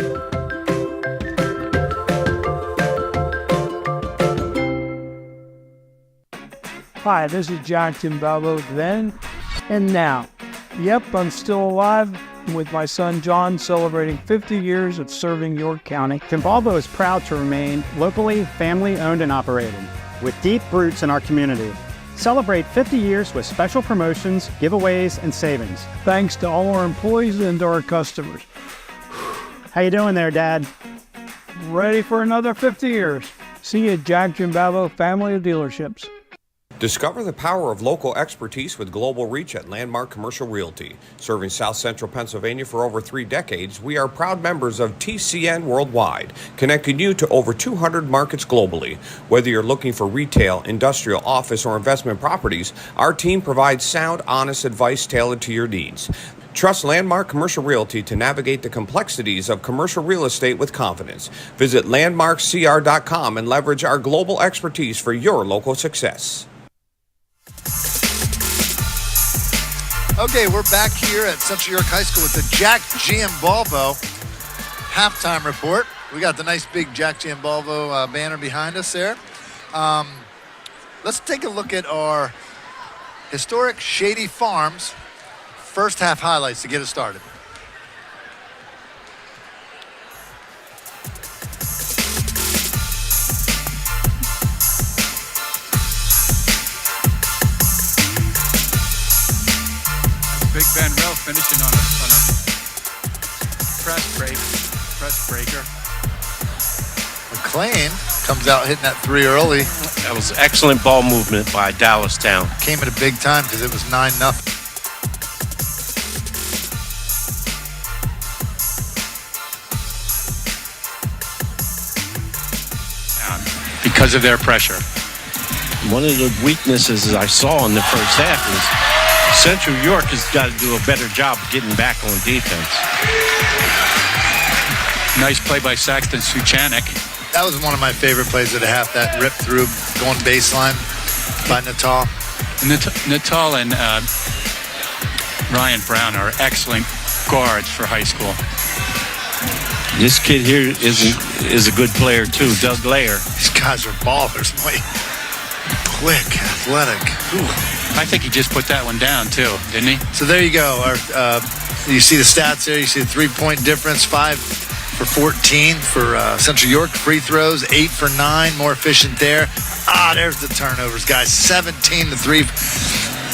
Hi, this is John Timbalbo then and now. Yep, I'm still alive with my son John celebrating 50 years of serving York County. Timbalbo is proud to remain locally family-owned and operated with deep roots in our community. Celebrate 50 years with special promotions, giveaways, and savings. Thanks to all our employees and our customers. How you doing there, Dad? Ready for another 50 years. See you at Jack Timbalbo Family of Dealerships. Discover the power of local expertise with global reach at Landmark Commercial Realty. Serving South Central Pennsylvania for over 3 decades, we are proud members of TCN Worldwide, connecting you to over 200 markets globally. Whether you're looking for retail, industrial, office, or investment properties, our team provides sound, honest advice tailored to your needs. Trust Landmark Commercial Realty to navigate the complexities of commercial real estate with confidence. Visit landmarkcr.com and leverage our global expertise for your local success. Okay, we're back here at Central York High School with the Jack Giambalvo halftime report. We got the nice big Jack Giambalvo banner behind us there. Let's take a look at our historic Shady Farms first half highlights to get us started. Big Ben Rowe finishing on a press breaker. McLean comes out hitting that three early. That was excellent ball movement by Dallastown. Came at a big time because it was 9-0. Because of their pressure. One of the weaknesses I saw in the first half is Central York has got to do a better job of getting back on defense. Nice play by Saxton Suchanek. That was one of my favorite plays of the half, that rip through going baseline by Natal. Natal and Ryan Brown are excellent guards for high school. This kid here is a good player too, Doug Lair. These guys are ballers. Wait. Quick, athletic. Ooh. I think he just put that one down too, didn't he? So there you go. You see the stats there. You see the 3-point difference, 5 for 14 for Central York. Free throws, 8 for 9. More efficient there. There's the turnovers, guys. 17-3.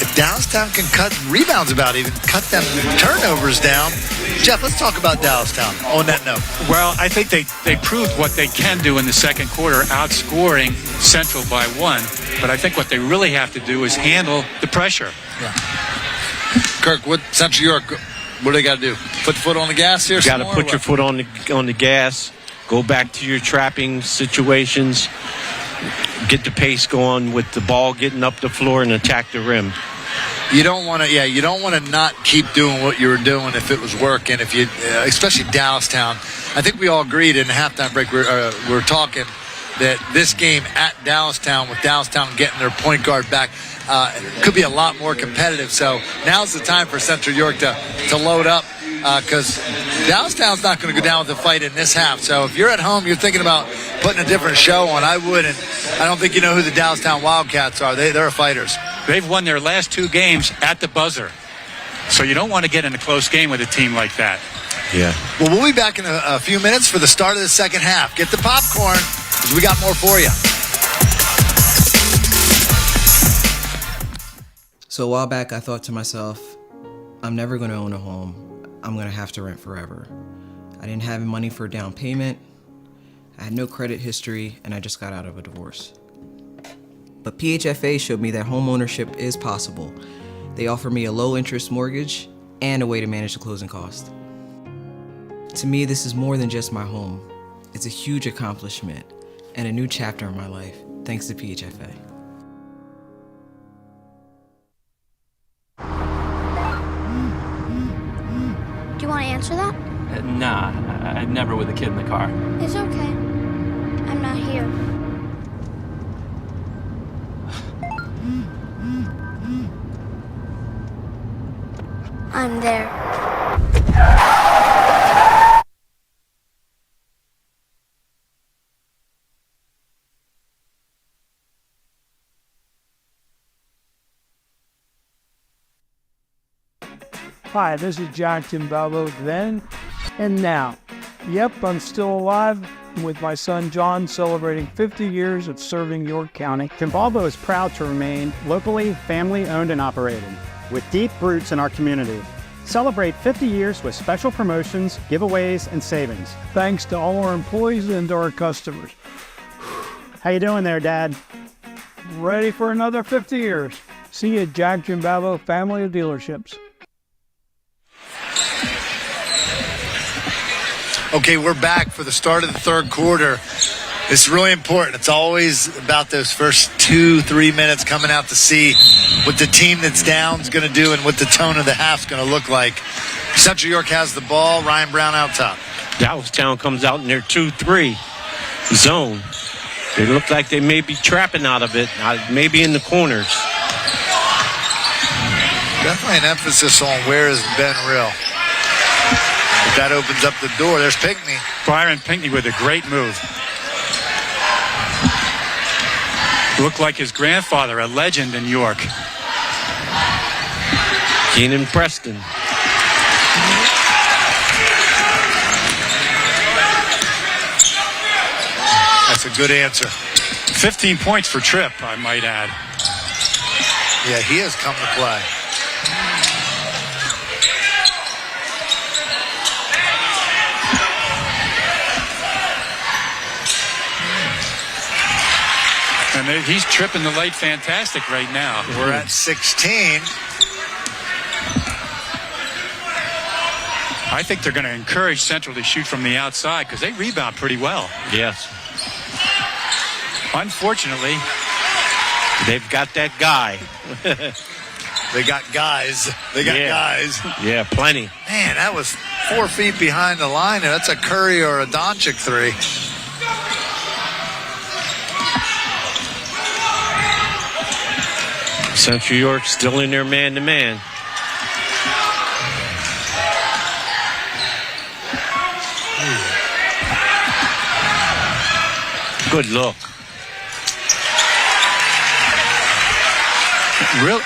If Dallastown can cut rebounds even cut them turnovers down. Jeff, let's talk about Dallastown on that note. Well, I think they proved what they can do in the second quarter, outscoring Central by 1. But I think what they really have to do is handle the pressure. Yeah. Kirk, what Central York, what do they got to do? Put the foot on the gas here? You got to put your foot on the gas. Go back to your trapping situations. Get the pace going with the ball getting up the floor and attack the rim. You don't want to not keep doing what you were doing if it was working. If you, especially Dallastown, I think we all agreed in the halftime break. We're talking that this game at Dallastown, with Dallastown getting their point guard back, could be a lot more competitive. So now's the time for Central York to load up, because Dallastown's not going to go down with a fight in this half. So if you're at home, you're thinking about putting a different show on, I wouldn't. I don't think you know who the Dallastown Wildcats are. They're fighters. They've won their last 2 games at the buzzer. So you don't want to get in a close game with a team like that. Yeah. Well, we'll be back in a few minutes for the start of the second half. Get the popcorn, because we got more for you. So a while back, I thought to myself, I'm never going to own a home. I'm going to have to rent forever. I didn't have money for a down payment. I had no credit history, and I just got out of a divorce. But PHFA showed me that home ownership is possible. They offer me a low-interest mortgage and a way to manage the closing cost. To me, this is more than just my home. It's a huge accomplishment and a new chapter in my life, thanks to PHFA. Do you want to answer that? Nah, I'd never with a kid in the car. It's okay. I'm not here. I'm there. Hi, this is Jack Giambalvo then and now. Yep, I'm still alive with my son John, celebrating 50 years of serving York County. Giambalvo is proud to remain locally family-owned and operated, with deep roots in our community. Celebrate 50 years with special promotions, giveaways, and savings. Thanks to all our employees and to our customers. How you doing there, Dad? Ready for another 50 years. See you at Jack Giambalvo Family of Dealerships. Okay, we're back for the start of the third quarter. It's really important. It's always about those first 2-3 minutes, coming out to see what the team that's down is going to do and what the tone of the half is going to look like. Central York has the ball. Ryan Brown out top. Dallastown comes out in their 2-3 zone. They look like they may be trapping out of it, maybe in the corners. Definitely an emphasis on where is Ben Real. If that opens up the door, there's Pinckney. Byron Pinckney with a great move. Looked like his grandfather, a legend in York. Keenan Preston. That's a good answer. 15 points for Tripp, I might add. Yeah, he has come to play. And he's tripping the light fantastic right now. We're at 16. I think they're going to encourage Central to shoot from the outside because they rebound pretty well. Yes. Unfortunately, they've got that guy. They got guys. They got guys. Yeah, plenty. Man, that was 4 feet behind the line. That's a Curry or a Doncic three. Central York still in their man-to-man. Good look. Really?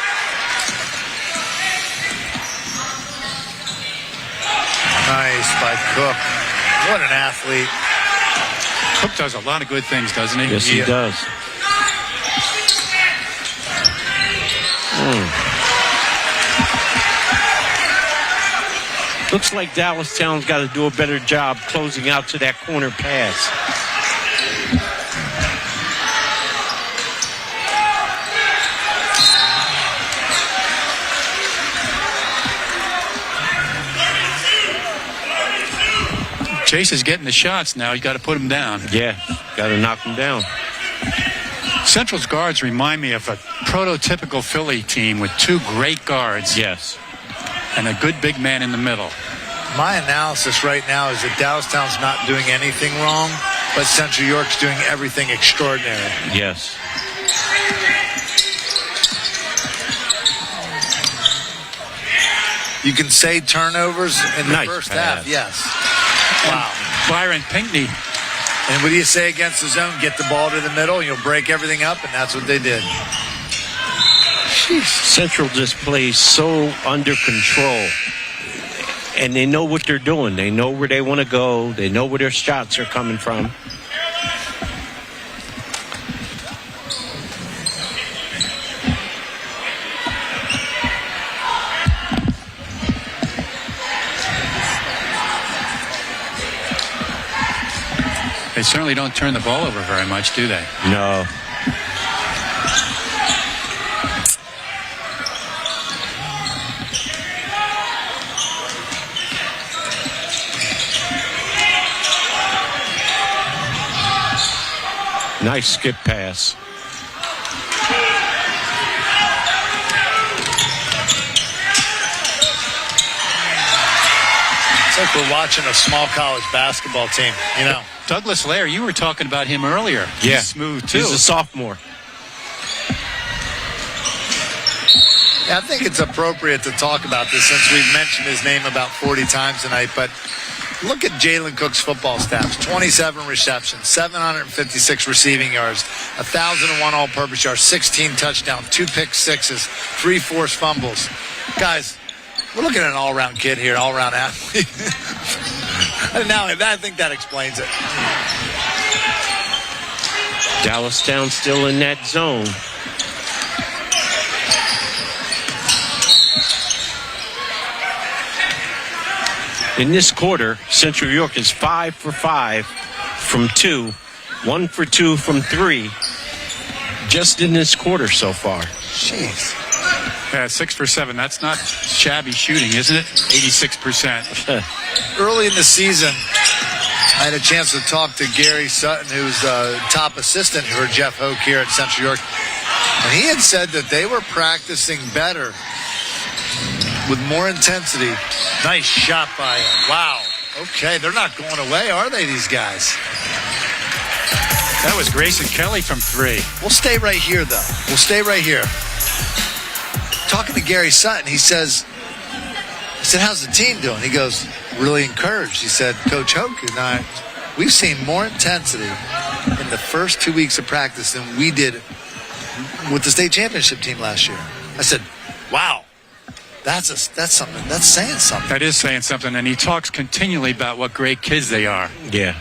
Nice by Cook. What an athlete. Cook does a lot of good things, doesn't he? Yes, he does. Looks like Dallastown's got to do a better job closing out to that corner pass. Chase is getting the shots now. You got to put him down. Yeah, got to knock him down. Central's guards remind me of a prototypical Philly team with two great guards. Yes. And a good big man in the middle. My analysis right now is that Dallastown's not doing anything wrong, but Central York's doing everything extraordinary. Yes. You can say turnovers in the Nice first pass. half, yes. Wow. Byron Pinckney. And what do you say against the zone? Get the ball to the middle, you'll break everything up, and that's what they did. Jeez. Central just plays so under control. And they know what they're doing. They know where they want to go. They know where their shots are coming from. They certainly don't turn the ball over very much, do they? No. Nice skip pass. It's like we're watching a small college basketball team, you know. Douglas Lair, you were talking about him earlier. Yeah. He's smooth, too. He's a sophomore. Yeah, I think it's appropriate to talk about this since we've mentioned his name about 40 times tonight, but look at Jalen Cook's football stats. 27 receptions, 756 receiving yards, 1,001 all-purpose yards, 16 touchdowns, 2 pick sixes, 3 forced fumbles. Guys, we're looking at an all-around kid here, an all-around athlete. Now, I think that explains it. Dallastown still in that zone. In this quarter, Central York is 5 for 5 from 2, 1 for 2 from 3, just in this quarter so far. Jeez. Yeah, 6 for 7. That's not shabby shooting, isn't it? 86%. Early in the season, I had a chance to talk to Gary Sutton, who's top assistant for Jeff Hoke here at Central York. And he had said that they were practicing better with more intensity. Nice shot by him. Wow. Okay, they're not going away, are they, these guys? That was Grayson Kelly from 3. We'll stay right here, though. We'll stay right here. Talking to Gary Sutton, I said, how's the team doing? He goes, really encouraged. He said, Coach Hoke and I, we've seen more intensity in the first 2 weeks of practice than we did with the state championship team last year. I said, wow. That's something. That's saying something. That is saying something, and he talks continually about what great kids they are. Yeah.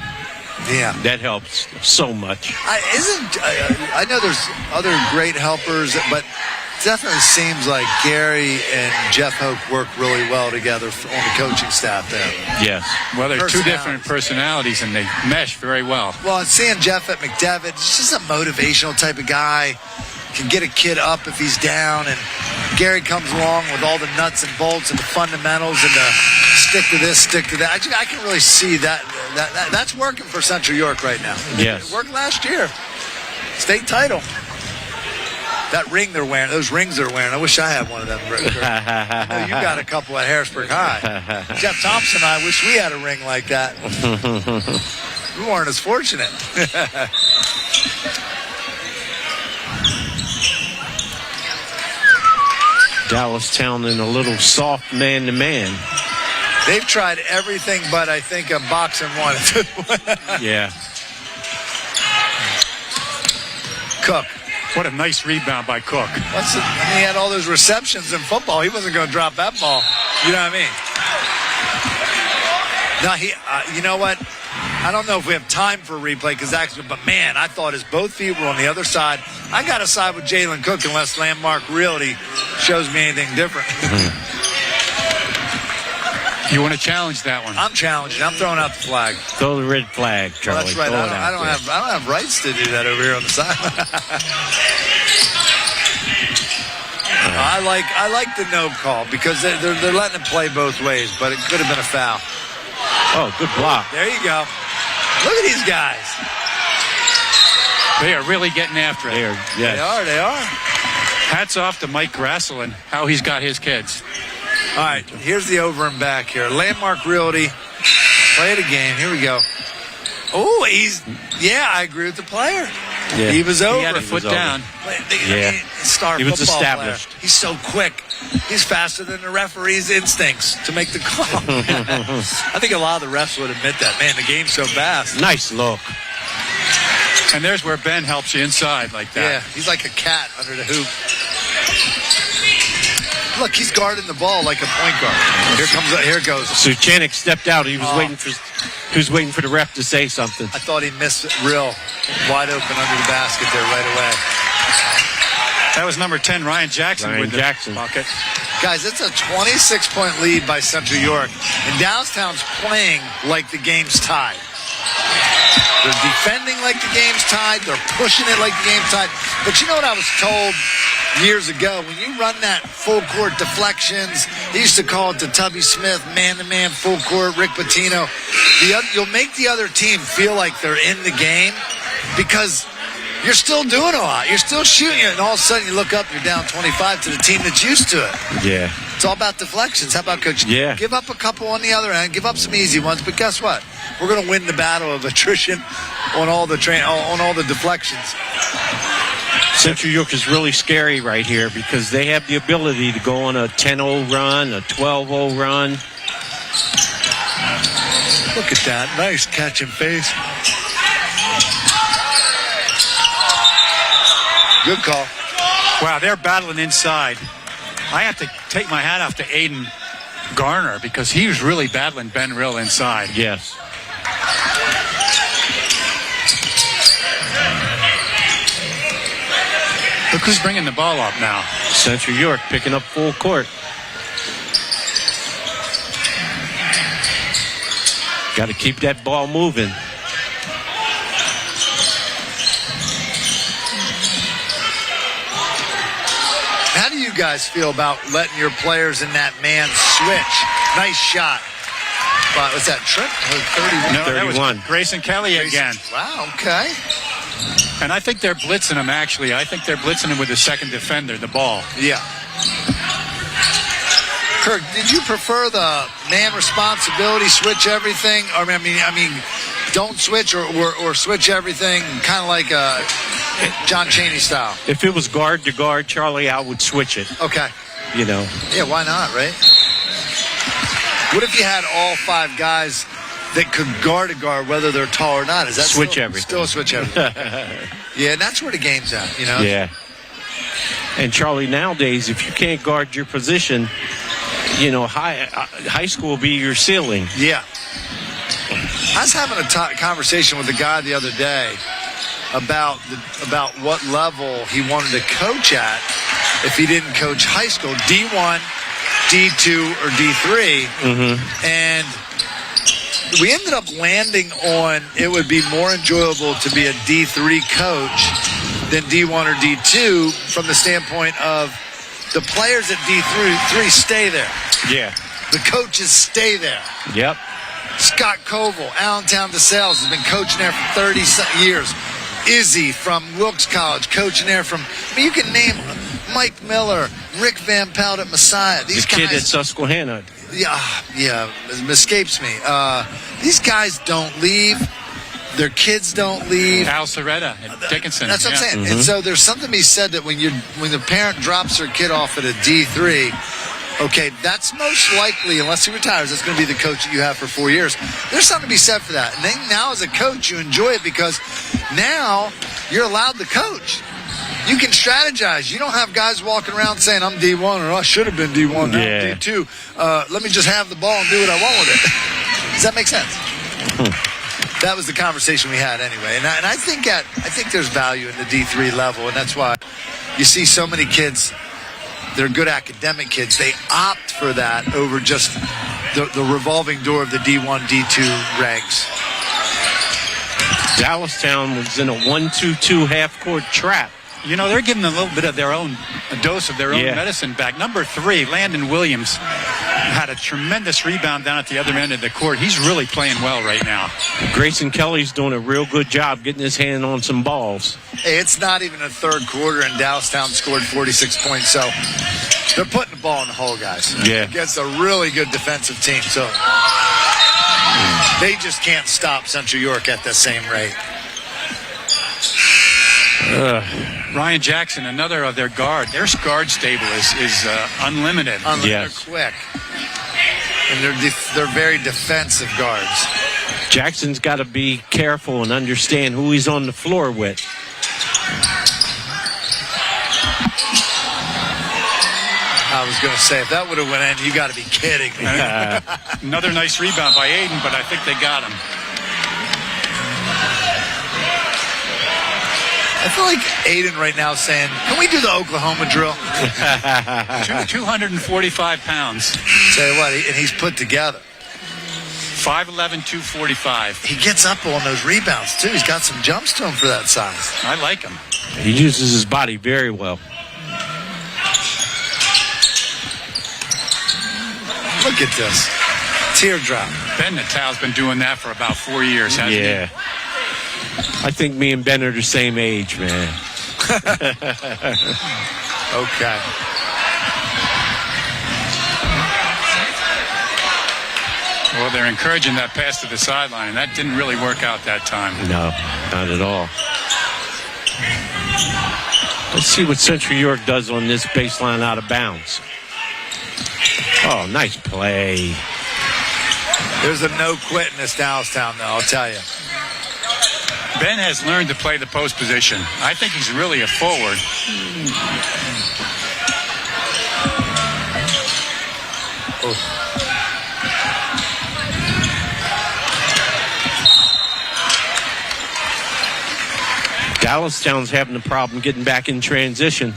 Yeah. That helps so much. I know there's other great helpers, but it definitely seems like Gary and Jeff Hoke work really well together on the coaching staff there. Yes. Well, they're two different personalities, and they mesh very well. Well, and seeing Jeff at McDevitt, he's just a motivational type of guy. Can get a kid up if he's down, and Gary comes along with all the nuts and bolts and the fundamentals and the stick to this, stick to that. I can really see that's working for Central York right now. Yes. It worked last year. State title. That ring they're wearing, those rings they're wearing, I wish I had one of them. I know you got a couple at Harrisburg High. Jeff Thompson and I wish we had a ring like that. We weren't as fortunate. Dallastown in a little soft man-to-man. They've tried everything but, I think, a box and one. Yeah. Cook. What a nice rebound by Cook. He had all those receptions in football. He wasn't going to drop that ball. You know what I mean? Now, you know what? I don't know if we have time for a replay, but man, I thought his both feet were on the other side. I got to side with Jalen Cook unless Landmark Realty shows me anything different. You want to challenge that one? I'm challenging. I'm throwing out the flag. Throw the red flag, Charlie. Well, that's right. I don't have rights to do that over here on the side. I like the no call because they're letting it play both ways, but it could have been a foul. Oh, good block. There you go. Look at these guys. They are really getting after it. They are. Hats off to Mike Grassel and how he's got his kids. All right, here's the over and back here. Landmark Realty, play the game. Here we go. Oh, I agree with the player. Yeah. He was over. He had a foot down. He was established. Player. He's so quick. He's faster than the referee's instincts to make the call. I think a lot of the refs would admit that. Man, the game's so fast. Nice look. And there's where Ben helps you inside like that. Yeah, he's like a cat under the hoop. Look, he's guarding the ball like a point guard. Here it goes. Suchanek stepped out. He was waiting for the ref to say something. I thought he missed it real wide open under the basket there right away. That was number 10, Ryan Jackson with the bucket. Guys, it's a 26-point lead by Central York. And Dallastown's playing like the game's tied. They're defending like the game's tied. They're pushing it like the game's tied. But you know what I was told years ago? When you run that full-court deflections, they used to call it the Tubby Smith man-to-man full-court, Rick Pitino. You'll make the other team feel like they're in the game because you're still doing a lot. You're still shooting it, and all of a sudden you look up, you're down 25 to the team that's used to it. Yeah. It's all about deflections. How about, Coach? Yeah. Give up a couple on the other end. Give up some easy ones. But guess what? We're going to win the battle of attrition on all the deflections. Central York is really scary right here because they have the ability to go on a 10-0 run, a 12-0 run. Look at that. Nice catch and face. Good call. Wow, they're battling inside. I have to take my hat off to Aiden Garner because he was really battling Ben Rill inside. Yes. Look who's bringing the ball up now. Central York picking up full court. Got to keep that ball moving. How do you guys feel about letting your players in that man switch? Nice shot. What's that, Trent? 31? No, 31. That was Grayson Kelly again. Wow, okay. And I think they're blitzing him, actually. I think they're blitzing him with the second defender, the ball. Yeah. Kirk, did you prefer the man responsibility, switch everything? Or I mean, don't switch or switch everything, kind of like John Chaney style? If it was guard to guard, Charlie, I would switch it. Okay. You know. Yeah, why not, right? What if you had all 5 guys that could guard a guard, whether they're tall or not? Is that switch everything? Still switch everything. Yeah, and that's where the game's at, you know? Yeah. And Charlie, nowadays, if you can't guard your position, you know, high school will be your ceiling. Yeah. I was having a conversation with a guy the other day about what level he wanted to coach at if he didn't coach high school, D1, D2, or D3. Mm-hmm. And we ended up landing on it would be more enjoyable to be a D3 coach than D1 or D2 from the standpoint of the players at D3 stay there. Yeah. The coaches stay there. Yep. Scott Koval, Allentown DeSales, has been coaching there for 30 years. Izzy from Wilkes College, coaching there from, you can name Mike Miller, Rick Van Pelt at Messiah. These guys, kid at Susquehanna. Yeah, it escapes me. These guys don't leave. Their kids don't leave. Al Soretta at Dickinson. That's what I'm saying. Mm-hmm. And so there's something to be said that when the parent drops their kid off at a D3, okay, that's most likely, unless he retires, that's going to be the coach that you have for 4 years. There's something to be said for that. And then now as a coach, you enjoy it because now you're allowed to coach. You can strategize. You don't have guys walking around saying, I'm D1 or I should have been D1, now I'm D2. Let me just have the ball and do what I want with it. Does that make sense? That was the conversation we had anyway. And I think there's value in the D3 level, and that's why you see so many kids, they're good academic kids. They opt for that over just the revolving door of the D1, D2 ranks. Dallastown was in a 1-2-2 half-court trap. You know, they're giving a little bit of a dose of their own medicine back. Number 3, Landon Williams, had a tremendous rebound down at the other end of the court. He's really playing well right now. Grayson Kelly's doing a real good job getting his hand on some balls. Hey, it's not even a third quarter, and Dallastown scored 46 points, so they're putting the ball in the hole, guys. Yeah. Against a really good defensive team, so they just can't stop Central York at the same rate. Ryan Jackson, another of their guard. Their guard stable is unlimited. They're quick. And they're very defensive guards. Jackson's got to be careful and understand who he's on the floor with. I was going to say, if that would have went in, you got to be kidding me. Another nice rebound by Aiden, but I think they got him. I feel like Aiden right now is saying, can we do the Oklahoma drill? 245 pounds. Tell you what, and he's put together. 5'11", 245. He gets up on those rebounds, too. He's got some jumps to him for that size. I like him. He uses his body very well. Look at this. Teardrop. Ben Natal's been doing that for about 4 years, hasn't he? I think me and Ben are the same age, man. Okay. Well, they're encouraging that pass to the sideline, and that didn't really work out that time. No, not at all. Let's see what Central York does on this baseline out of bounds. Oh, nice play. There's a no-quit in this Dallastown, though, I'll tell you. Ben has learned to play the post position. I think he's really a forward. Dallastown's having a problem getting back in transition.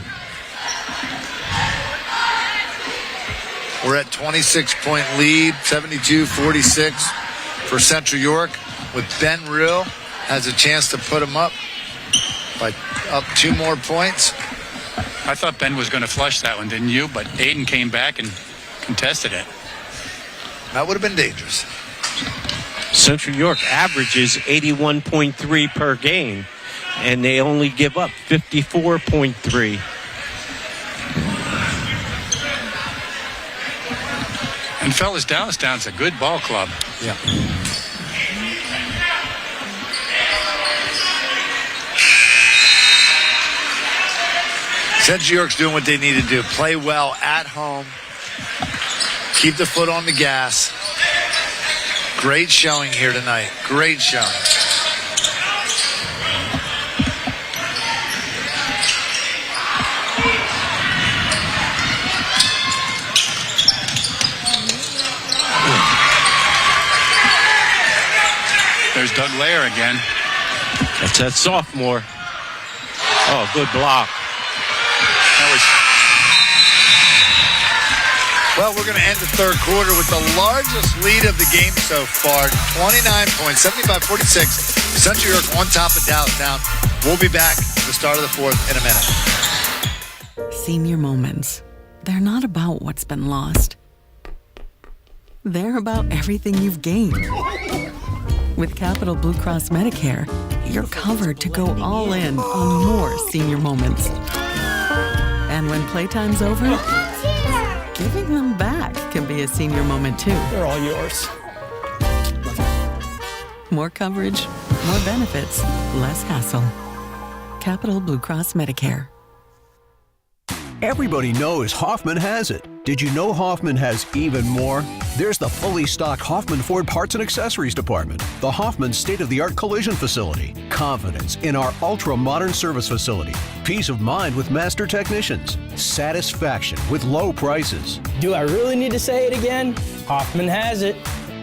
We're at 26-point lead, 72-46 for Central York, with Ben Rill has a chance to put him up by up 2 more points. I thought Ben was going to flush that one, didn't you? But Aiden came back and contested it. That would have been dangerous. Central York averages 81.3 per game, and they only give up 54.3. And fellas, Dallastown's a good ball club. Yeah. Central York's doing what they need to do. Play well at home. Keep the foot on the gas. Great showing here tonight. Great showing. There's Doug Lair again. That's that sophomore. Oh, good block. Well, we're going to end the third quarter with the largest lead of the game so far, 29 points, 75-46. Central York on top of Dallastown. We'll be back at the start of the fourth in a minute. Senior moments. They're not about what's been lost. They're about everything you've gained. With Capital Blue Cross Medicare, you're covered to go all in on more senior moments. And when playtime's over, giving them back can be a senior moment too. They're all yours. More coverage, more benefits, less hassle. Capital Blue Cross Medicare. Everybody knows Hoffman has it. Did you know Hoffman has even more? There's the fully stocked Hoffman Ford Parts and Accessories Department, the Hoffman state-of-the-art collision facility, confidence in our ultra-modern service facility, peace of mind with master technicians, satisfaction with low prices. Do I really need to say it again? Hoffman has it.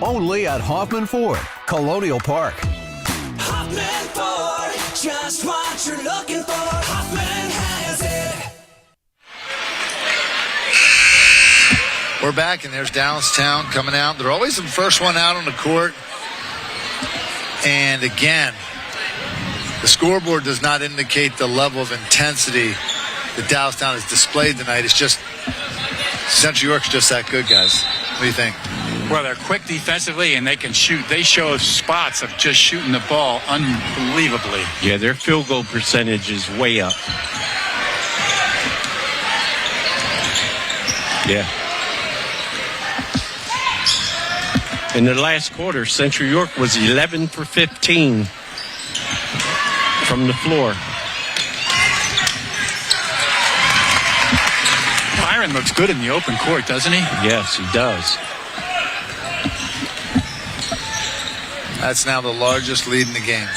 Only at Hoffman Ford, Colonial Park. Hoffman Ford, just what you're looking for. Hoffman has it. We're back, and there's Dallastown coming out. They're always the first one out on the court. And again, the scoreboard does not indicate the level of intensity that Dallastown has displayed tonight. It's just Central York's just that good, guys. What do you think? Well, they're quick defensively, and they can shoot. They show spots of just shooting the ball unbelievably. Yeah, their field goal percentage is way up. Yeah. In the last quarter, Central York was 11 for 15 from the floor. Byron looks good in the open court, doesn't he? Yes, he does. That's now the largest lead in the game.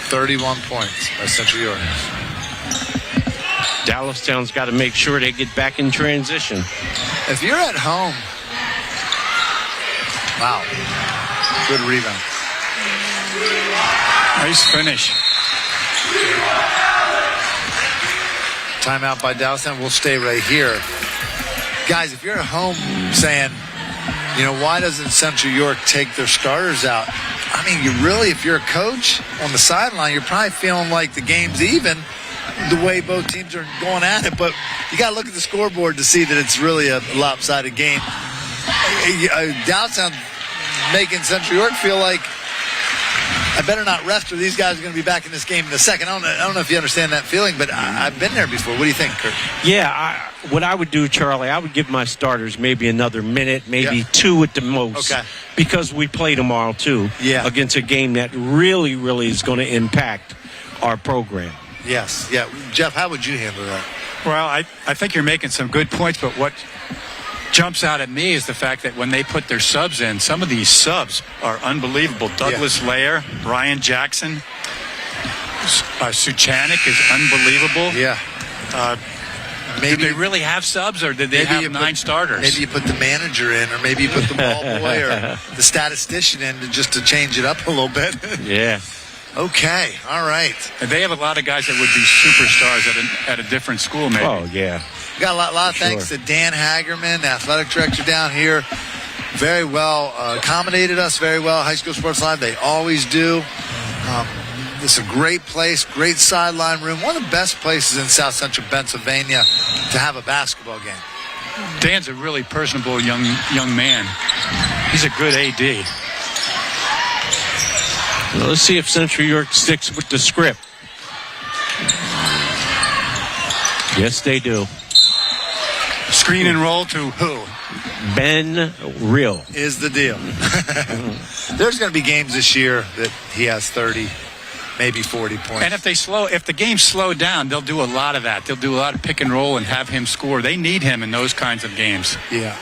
31 points by Central York. Dallastown's got to make sure they get back in transition. If you're at home, wow, good rebound. Nice finish. Timeout by Dallastown. We'll stay right here. Guys, if you're at home saying, you know, why doesn't Central York take their starters out? I mean, you really, if you're a coach on the sideline, you're probably feeling like the game's even the way both teams are going at it. But you got to look at the scoreboard to see that it's really a lopsided game. Dallastown making Central York feel like I better not rest or these guys are going to be back in this game in a second. I don't know if you understand that feeling, but I've been there before. What do you think, Kurt? Yeah, what I would do, Charlie, I would give my starters maybe another minute, maybe two at the most. Okay. Because we play tomorrow, too, against a game that really, really is going to impact our program. Yes. Yeah. Jeff, how would you handle that? Well, I think you're making some good points, but what jumps out at me is the fact that when they put their subs in, some of these subs are unbelievable. Douglas Lair, Ryan Jackson, Suchanik is unbelievable. Yeah. Maybe did they really have subs, or did they have 9 starters? Maybe you put the manager in, or maybe you put the ball boy or the statistician in just to change it up a little bit. Yeah. Okay. All right. And they have a lot of guys that would be superstars at a different school, maybe. Oh, yeah. We got a lot of thanks to Dan Hagerman, athletic director down here. Very well accommodated us very well. High School Sports Live, they always do. This is a great place, great sideline room. One of the best places in South Central Pennsylvania to have a basketball game. Dan's a really personable young man. He's a good AD. Well, let's see if Central York sticks with the script. Yes, they do. Screen and roll to who? Ben Real is the deal. There's going to be games this year that he has 30, maybe 40 points. And if the game's slowed down, they'll do a lot of that. They'll do a lot of pick and roll and have him score. They need him in those kinds of games. Yeah.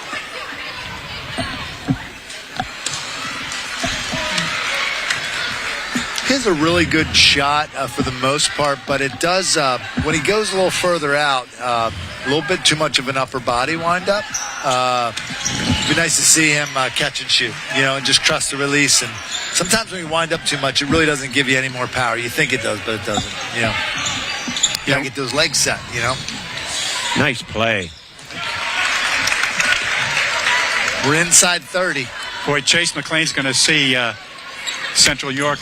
He has a really good shot for the most part, but it does, when he goes a little further out, a little bit too much of an upper body windup. It'd be nice to see him catch and shoot, and just trust the release. And sometimes when you wind up too much, it really doesn't give you any more power. You think it does, but it doesn't. You gotta get those legs set, Nice play. We're inside 30. Boy, Chase McLean's going to see Central York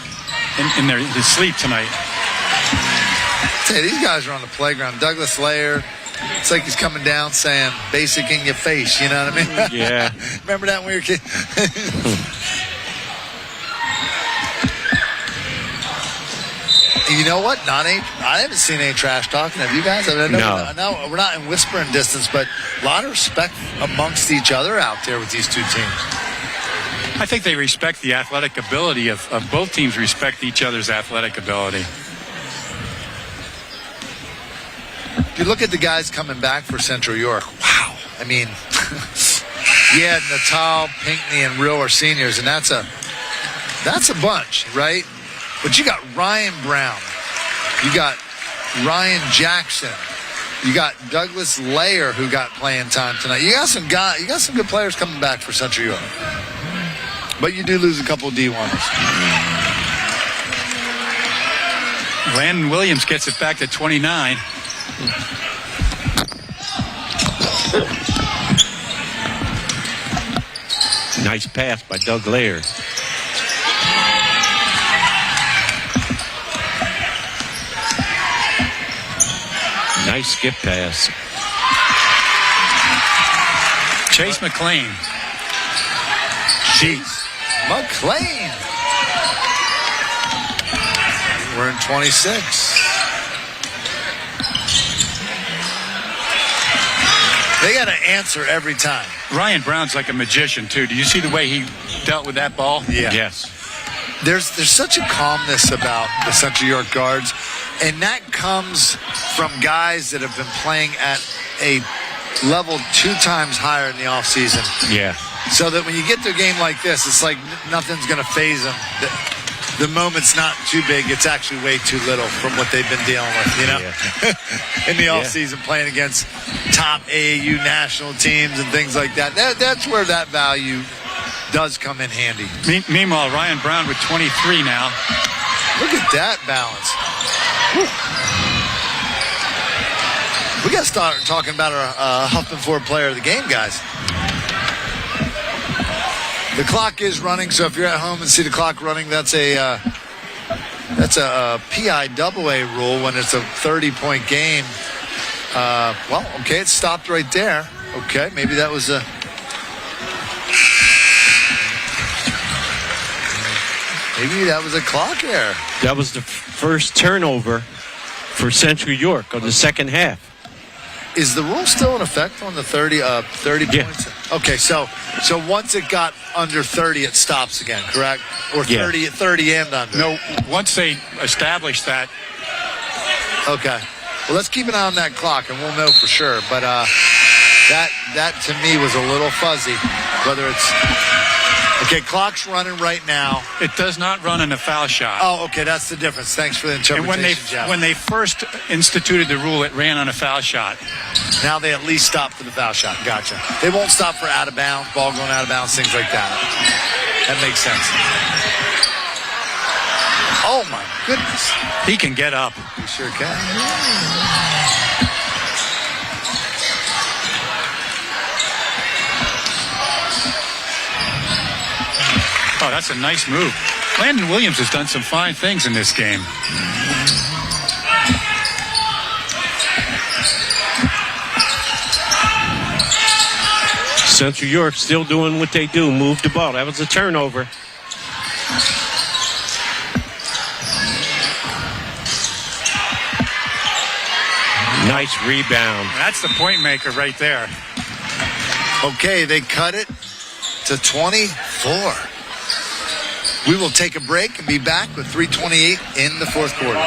in his sleep tonight. Hey, these guys are on the playground. Douglas Layer, it's like he's coming down saying basic in your face, you know what I mean? Yeah. Remember that when we were kids? You know what? I haven't seen any trash talking. Have you guys? I know we're not in whispering distance, but a lot of respect amongst each other out there with these two teams. I think they respect the athletic ability of both teams. Respect each other's athletic ability. If you look at the guys coming back for Central York, wow. I mean, yeah, Natal, Pinckney, and Real are seniors, and that's a bunch, right? But you got Ryan Brown, you got Ryan Jackson, you got Douglas Layer who got playing time tonight. You got some good players coming back for Central York. But you do lose a couple of D1ers. Landon Williams gets it back to 29. Nice pass by Doug Laird. Nice skip pass. Chase McLean. Chase McLean. We're in 26. They got to answer every time. Ryan Brown's like a magician, too. Do you see the way he dealt with that ball? Yeah. Yes. There's such a calmness about the Central York guards, and that comes from guys that have been playing at a level 2 times higher in the offseason. Yeah. So that when you get to a game like this, it's like nothing's going to faze them. The moment's not too big. It's actually way too little from what they've been dealing with, in the offseason, playing against top AAU national teams and things like that. That's where that value does come in handy. Meanwhile, Ryan Brown with 23 now. Look at that balance. Whew. We got to start talking about our Huffman Ford player of the game, guys. The clock is running, so if you're at home and see the clock running, that's a PIAA rule when it's a 30-point game. It stopped right there. Okay, maybe that was a... Maybe that was a clock error. That was the first turnover for Central York of the second half. Is the rule still in effect on the 30 points? Okay, so once it got under 30, it stops again, correct? Or 30 and under? No, once they establish that. Okay. Well, let's keep an eye on that clock, and we'll know for sure. But that to me was a little fuzzy, whether it's... Okay, clock's running right now. It does not run in a foul shot. Oh, okay, that's the difference. Thanks for the interpretation, Jeff. When they first instituted the rule, it ran on a foul shot. Now they at least stop for the foul shot. Gotcha. They won't stop for out of bounds, ball going out of bounds, things like that. That makes sense. Oh, my goodness. He can get up. He sure can. Oh, that's a nice move. Landon Williams has done some fine things in this game. Central York still doing what they do, move the ball. That was a turnover. Nice rebound. That's the point maker right there. Okay, they cut it to 24. We will take a break and be back with 3:28 in the fourth quarter.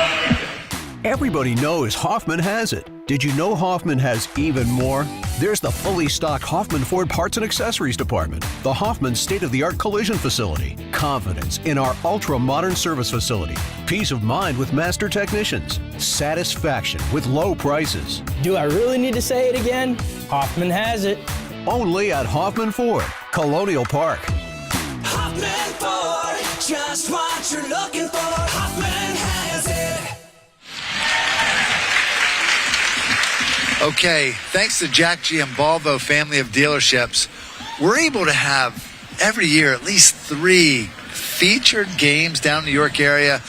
Everybody knows Hoffman has it. Did you know Hoffman has even more? There's the fully stocked Hoffman Ford Parts and Accessories Department, the Hoffman state-of-the-art collision facility, confidence in our ultra-modern service facility, peace of mind with master technicians, satisfaction with low prices. Do I really need to say it again? Hoffman has it. Only at Hoffman Ford, Colonial Park. Hoffman Ford, just what you're looking for. Hoffman has it. Okay, thanks to Jack G. and Volvo family of dealerships, we're able to have every year at least 3 featured games down in the York area.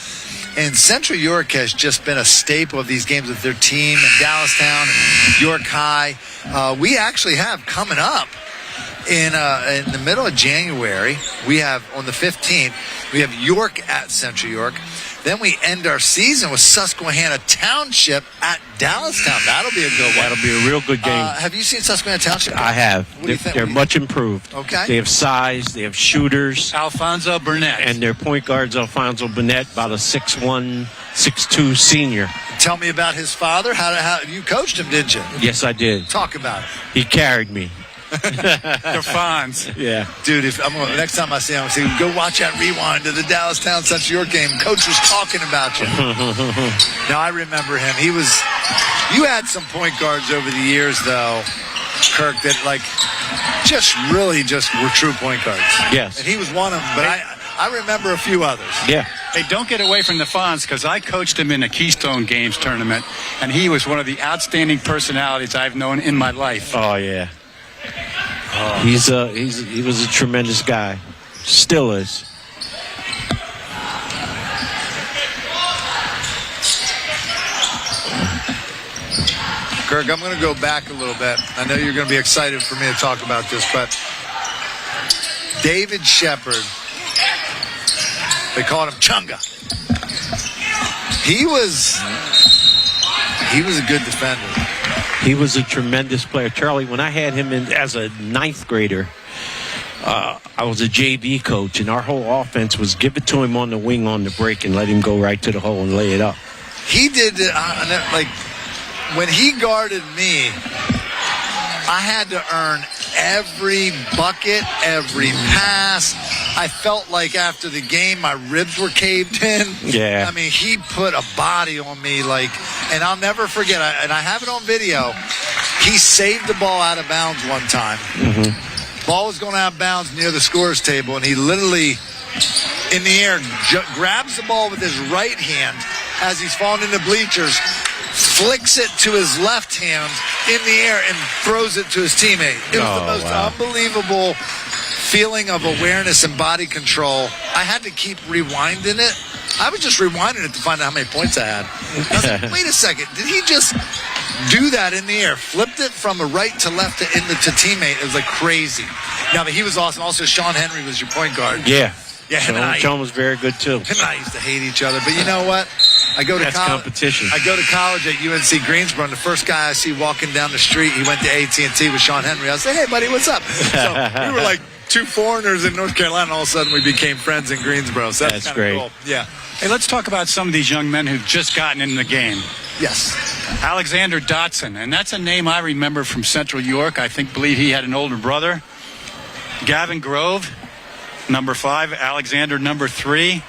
And Central York has just been a staple of these games with their team in Dallastown and York High. We actually have coming up in the middle of January, we have on the 15th, we have York at Central York. Then we end our season with Susquehanna Township at Dallastown. That'll be a good one. That'll be a real good game. Have you seen Susquehanna Township? I have. What do you think? They're much improved. Okay. They have size. They have shooters. Alfonso Burnett. And their point guard's Alfonso Burnett, about a 6'1", 6'2" senior. Tell me about his father. How you coached him, did you? Yes, I did. Talk about it. He carried me. They're Fonz. Yeah. Dude, next time I see him, I'm going to say, go watch that rewind to the Dallastown Central York game. Coach was talking about you. Now, I remember him. You had some point guards over the years, though, Kirk, that really were true point guards. Yes. And he was one of them, but I remember a few others. Yeah. Hey, don't get away from the Fonz, because I coached him in a Keystone Games tournament, and he was one of the outstanding personalities I've known in my life. Oh, yeah. He was a tremendous guy. Still is. Kirk, I'm going to go back a little bit. I know you're going to be excited for me to talk about this, but David Shepard, they called him Chunga. He was a good defender. He was a tremendous player. Charlie, when I had him in as a 9th grader, I was a JV coach, and our whole offense was give it to him on the wing on the break and let him go right to the hole and lay it up. He did, when he guarded me, I had to earn every bucket, every pass. I felt like after the game, my ribs were caved in. Yeah. I mean, he put a body on me, and I'll never forget, and I have it on video, he saved the ball out of bounds one time. Mm-hmm. Ball was going out of bounds near the scorer's table, and he literally, in the air, grabs the ball with his right hand as he's falling in the bleachers, flicks it to his left hand in the air, and throws it to his teammate. It was the most unbelievable feeling of awareness and body control. I had to keep rewinding it. I was just rewinding it to find out how many points I had. I was like, wait a second. Did he just do that in the air? Flipped it from a right to left to teammate. It was like crazy. Now, but he was awesome. Also, Sean Henry was your point guard. Yeah. Yeah, Sean was very good, too. Him and I used to hate each other. But you know what? That's competition. I go to college at UNC Greensboro, and the first guy I see walking down the street, he went to AT&T with Sean Henry. I say, hey, buddy, what's up? So we were like 2 foreigners in North Carolina, and all of a sudden we became friends in Greensboro. So that's great. Cool. Yeah. Hey, let's talk about some of these young men who've just gotten in the game. Yes. Alexander Dotson, and that's a name I remember from Central York. Believe he had an older brother. Gavin Grove, number 5. Alexander, number 3.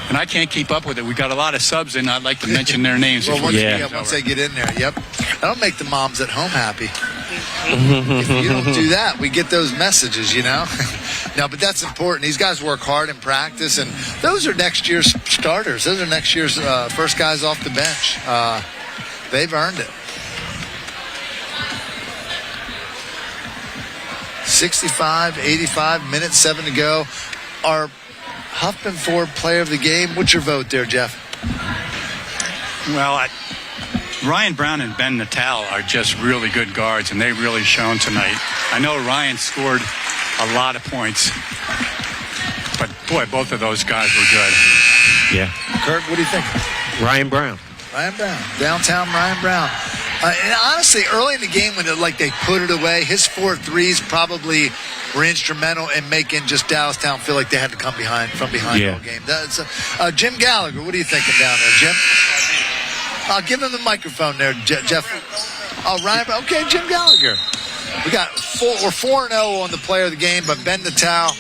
And I can't keep up with it. We got a lot of subs in. I'd like to mention their names. Well, once they get in there, yep. That'll make the moms at home happy. If you don't do that, we get those messages, No, but that's important. These guys work hard in practice, and those are next year's starters. Those are next year's first guys off the bench. They've earned it. 65-85, minute 7 to go. Our Huffman Ford player of the game. What's your vote there, Jeff? Well, Ryan Brown and Ben Natal are just really good guards, and they've really shown tonight. I know Ryan scored a lot of points, but boy, both of those guys were good. Yeah. Kirk, what do you think? Ryan Brown. Ryan Brown. Downtown Ryan Brown. And honestly, early in the game when they put it away, his 4 threes probably were instrumental in making just Dallastown feel like they had to come from behind all game. That's, Jim Gallagher, what are you thinking down there, Jim? I'll give him the microphone there, Jeff. Oh, Ryan. Okay, Jim Gallagher. We're 4-0 on the player of the game, but Ben Natal.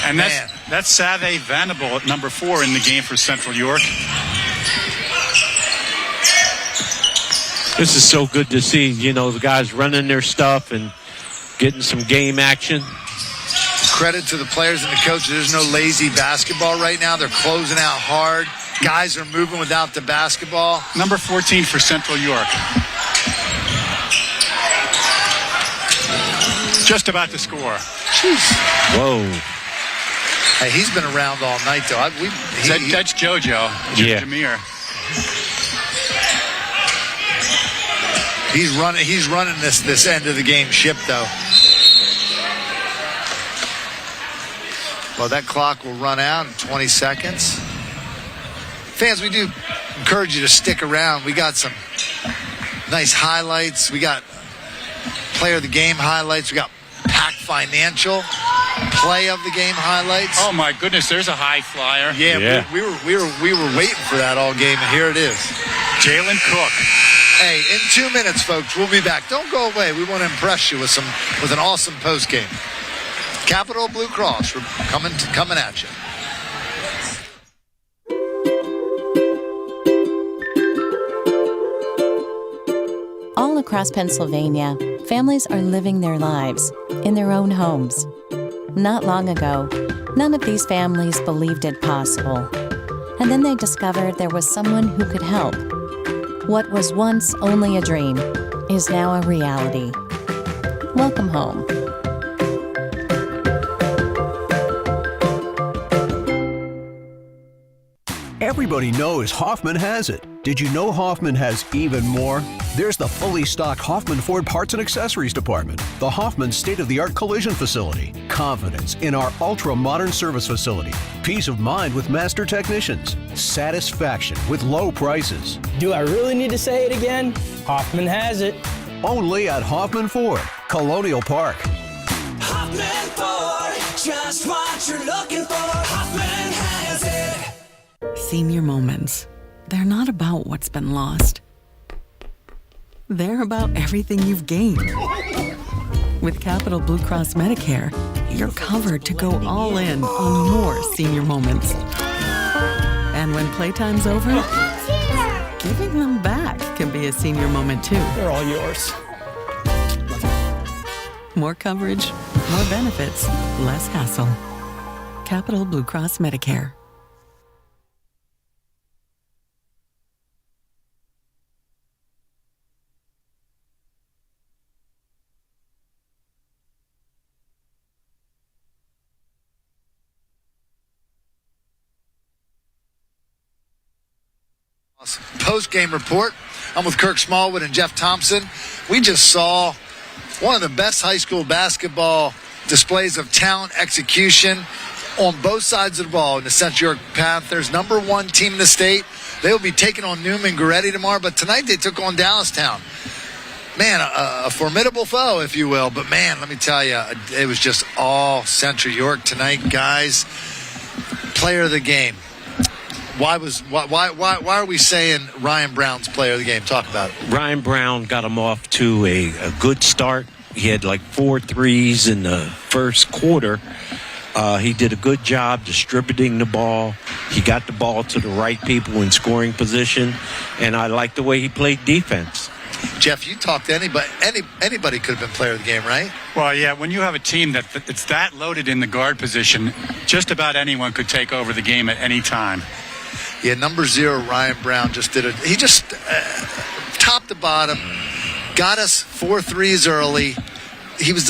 And that's Save Venable at number 4 in the game for Central York. This is so good to see, the guys running their stuff and getting some game action. Credit to the players and the coaches. There's no lazy basketball right now. They're closing out hard. Guys are moving without the basketball. Number 14 for Central York. Just about to score. Jeez. Whoa. Hey, he's been around all night, though. That's JoJo. Jameer. He's running this end of the game ship, though. Well, that clock will run out in 20 seconds. Fans, we do encourage you to stick around. We got some nice highlights. We got player of the game highlights. We got Pack Financial play of the game highlights. Oh my goodness, there's a high flyer. Yeah. We were waiting for that all game, and here it is. Jalen Cook. Hey, in 2 minutes, folks, we'll be back. Don't go away. We want to impress you with an awesome post game. Capital Blue Cross, we're coming at you. All across Pennsylvania, families are living their lives in their own homes. Not long ago, none of these families believed it possible. And then they discovered there was someone who could help. What was once only a dream is now a reality. Welcome home. Everybody knows Hoffman has it. Did you know Hoffman has even more? There's the fully stocked Hoffman Ford Parts and Accessories Department, the Hoffman state-of-the-art collision facility, confidence in our ultra-modern service facility, peace of mind with master technicians, satisfaction with low prices. Do I really need to say it again? Hoffman has it. Only at Hoffman Ford, Colonial Park. Hoffman Ford, just what you're looking for. Hoffman has it. Senior moments. They're not about what's been lost. They're about everything you've gained. With Capital Blue Cross Medicare, you're covered to go all in on more senior moments. And when playtime's over, giving them back can be a senior moment too. They're all yours. More coverage, more benefits, less hassle. Capital Blue Cross Medicare. Post-game report. I'm with Kirk Smallwood and Jeff Thompson. We just saw one of the best high school basketball displays of talent execution on both sides of the ball in the Central York Panthers, #1 team in the state. They will be taking on Newman Goretti tomorrow, but tonight they took on Dallastown. Man, a formidable foe, if you will. But man, let me tell you, it was just all Central York tonight, guys. Player of the game. Why are we saying Ryan Brown's player of the game? Talk about it. Ryan Brown got him off to a good start. He had like 4 threes in the first quarter. He did a good job distributing the ball. He got the ball to the right people in scoring position, and I like the way he played defense. Jeff, you talked to anybody. Anybody could have been player of the game, right? Well, yeah, when you have a team it's that loaded in the guard position, just about anyone could take over the game at any time. Yeah, #0, Ryan Brown just did it. He just top to bottom got us 4 threes early. He was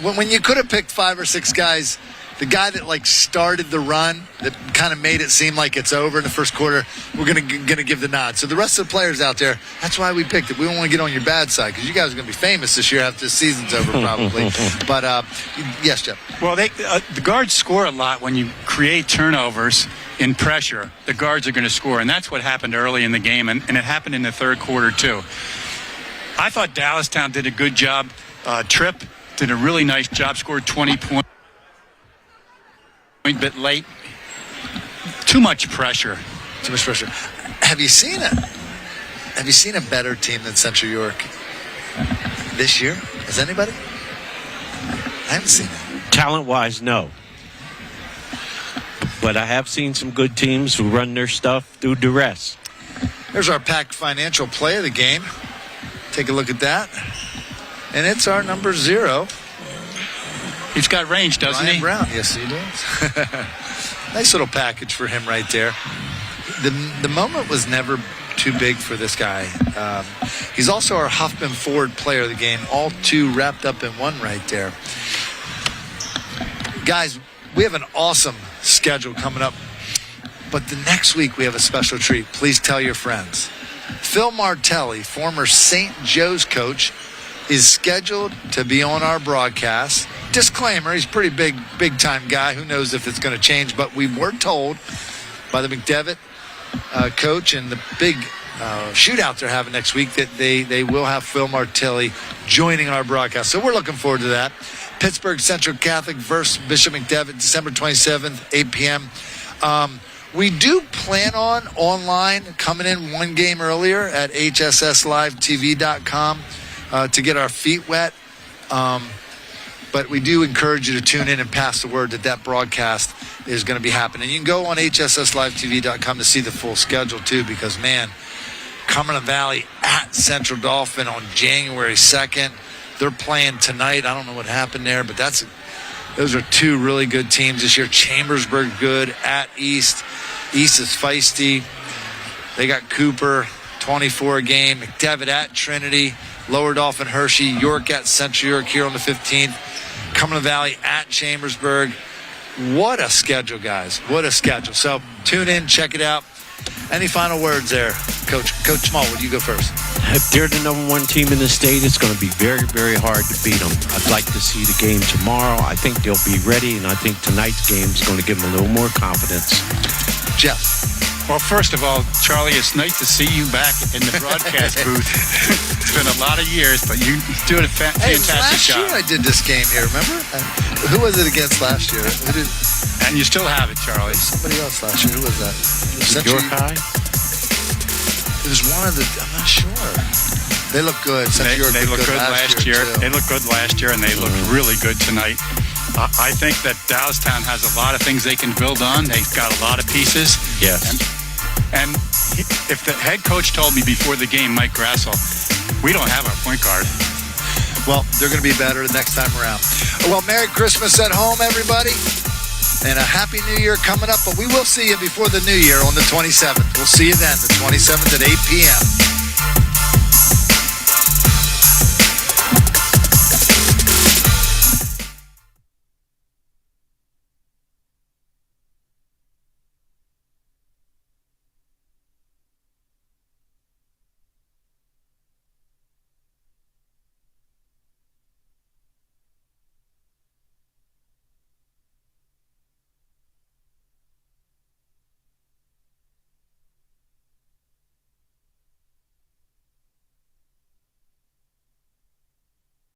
when you could have picked 5 or 6 guys. The guy that started the run that kind of made it seem like it's over in the first quarter, we're gonna give the nod. So the rest of the players out there, that's why we picked it. We don't want to get on your bad side because you guys are gonna be famous this year after the season's over, probably. But yes, Jeff. Well, the guards score a lot when you create turnovers in pressure. The guards are going to score, and that's what happened early in the game, and it happened in the third quarter too. I thought Dallastown did a good job. Tripp did a really nice job, scored 20 points. A bit late. Too much pressure. Too much pressure. Have you seen a better team than Central York this year? Has anybody? I haven't seen it. Talent-wise, no. But I have seen some good teams who run their stuff through duress. There's our Pack Financial play of the game. Take a look at that. And it's our number 0. He's got range, doesn't Ryan he? Brown. Yes, he does. Nice little package for him right there. The moment was never too big for this guy. He's also our Huffman Ford player of the game. All 2 wrapped up in one right there. Guys, we have an awesome schedule coming up. But the next week we have a special treat. Please tell your friends. Phil Martelli, former St. Joe's coach, is scheduled to be on our broadcast. Disclaimer, he's a pretty big time guy. Who knows if it's going to change, but we were told by the McDevitt coach and the big shootout they're having next week that they will have Phil Martelli joining our broadcast. So we're looking forward to that. Pittsburgh Central Catholic versus Bishop McDevitt, December 27th, 8 p.m. We do plan on online coming in one game earlier at hsslivetv.com to get our feet wet. But we do encourage you to tune in and pass the word that broadcast is going to be happening. You can go on hsslivetv.com to see the full schedule, too, because, man, Cumberland Valley at Central Dauphin on January 2nd. They're playing tonight. I don't know what happened there, but those are 2 really good teams this year. Chambersburg good at East. East is feisty. They got Cooper, 24 a game. McDevitt at Trinity. Lower Dauphin Hershey. York at Central York here on the 15th. Cumberland Valley at Chambersburg. What a schedule, guys. What a schedule. So tune in, check it out. Any final words there, Coach Smallwood? You go first. If they're the number 1 team in the state, it's going to be very, very hard to beat them. I'd like to see the game tomorrow. I think they'll be ready, and I think tonight's game is going to give them a little more confidence. Jeff. Well, first of all, Charlie, it's nice to see you back in the broadcast booth. It's been a lot of years, but you do a fantastic job. Last year I did this game here, remember? Who was it against last year? And you still have it, Charlie. Somebody else last year. Who was that? York High? It was one of the... I'm not sure. They look good. They looked good last year. They looked good last year, and they looked really good tonight. I think that Dallastown has a lot of things they can build on. They've got a lot of pieces. Yes. And if the head coach told me before the game, Mike Grassel, we don't have our point guard. Well, they're going to be better the next time around. Well, Merry Christmas at home, everybody. And a Happy New Year coming up. But we will see you before the New Year on the 27th. We'll see you then, the 27th at 8 p.m.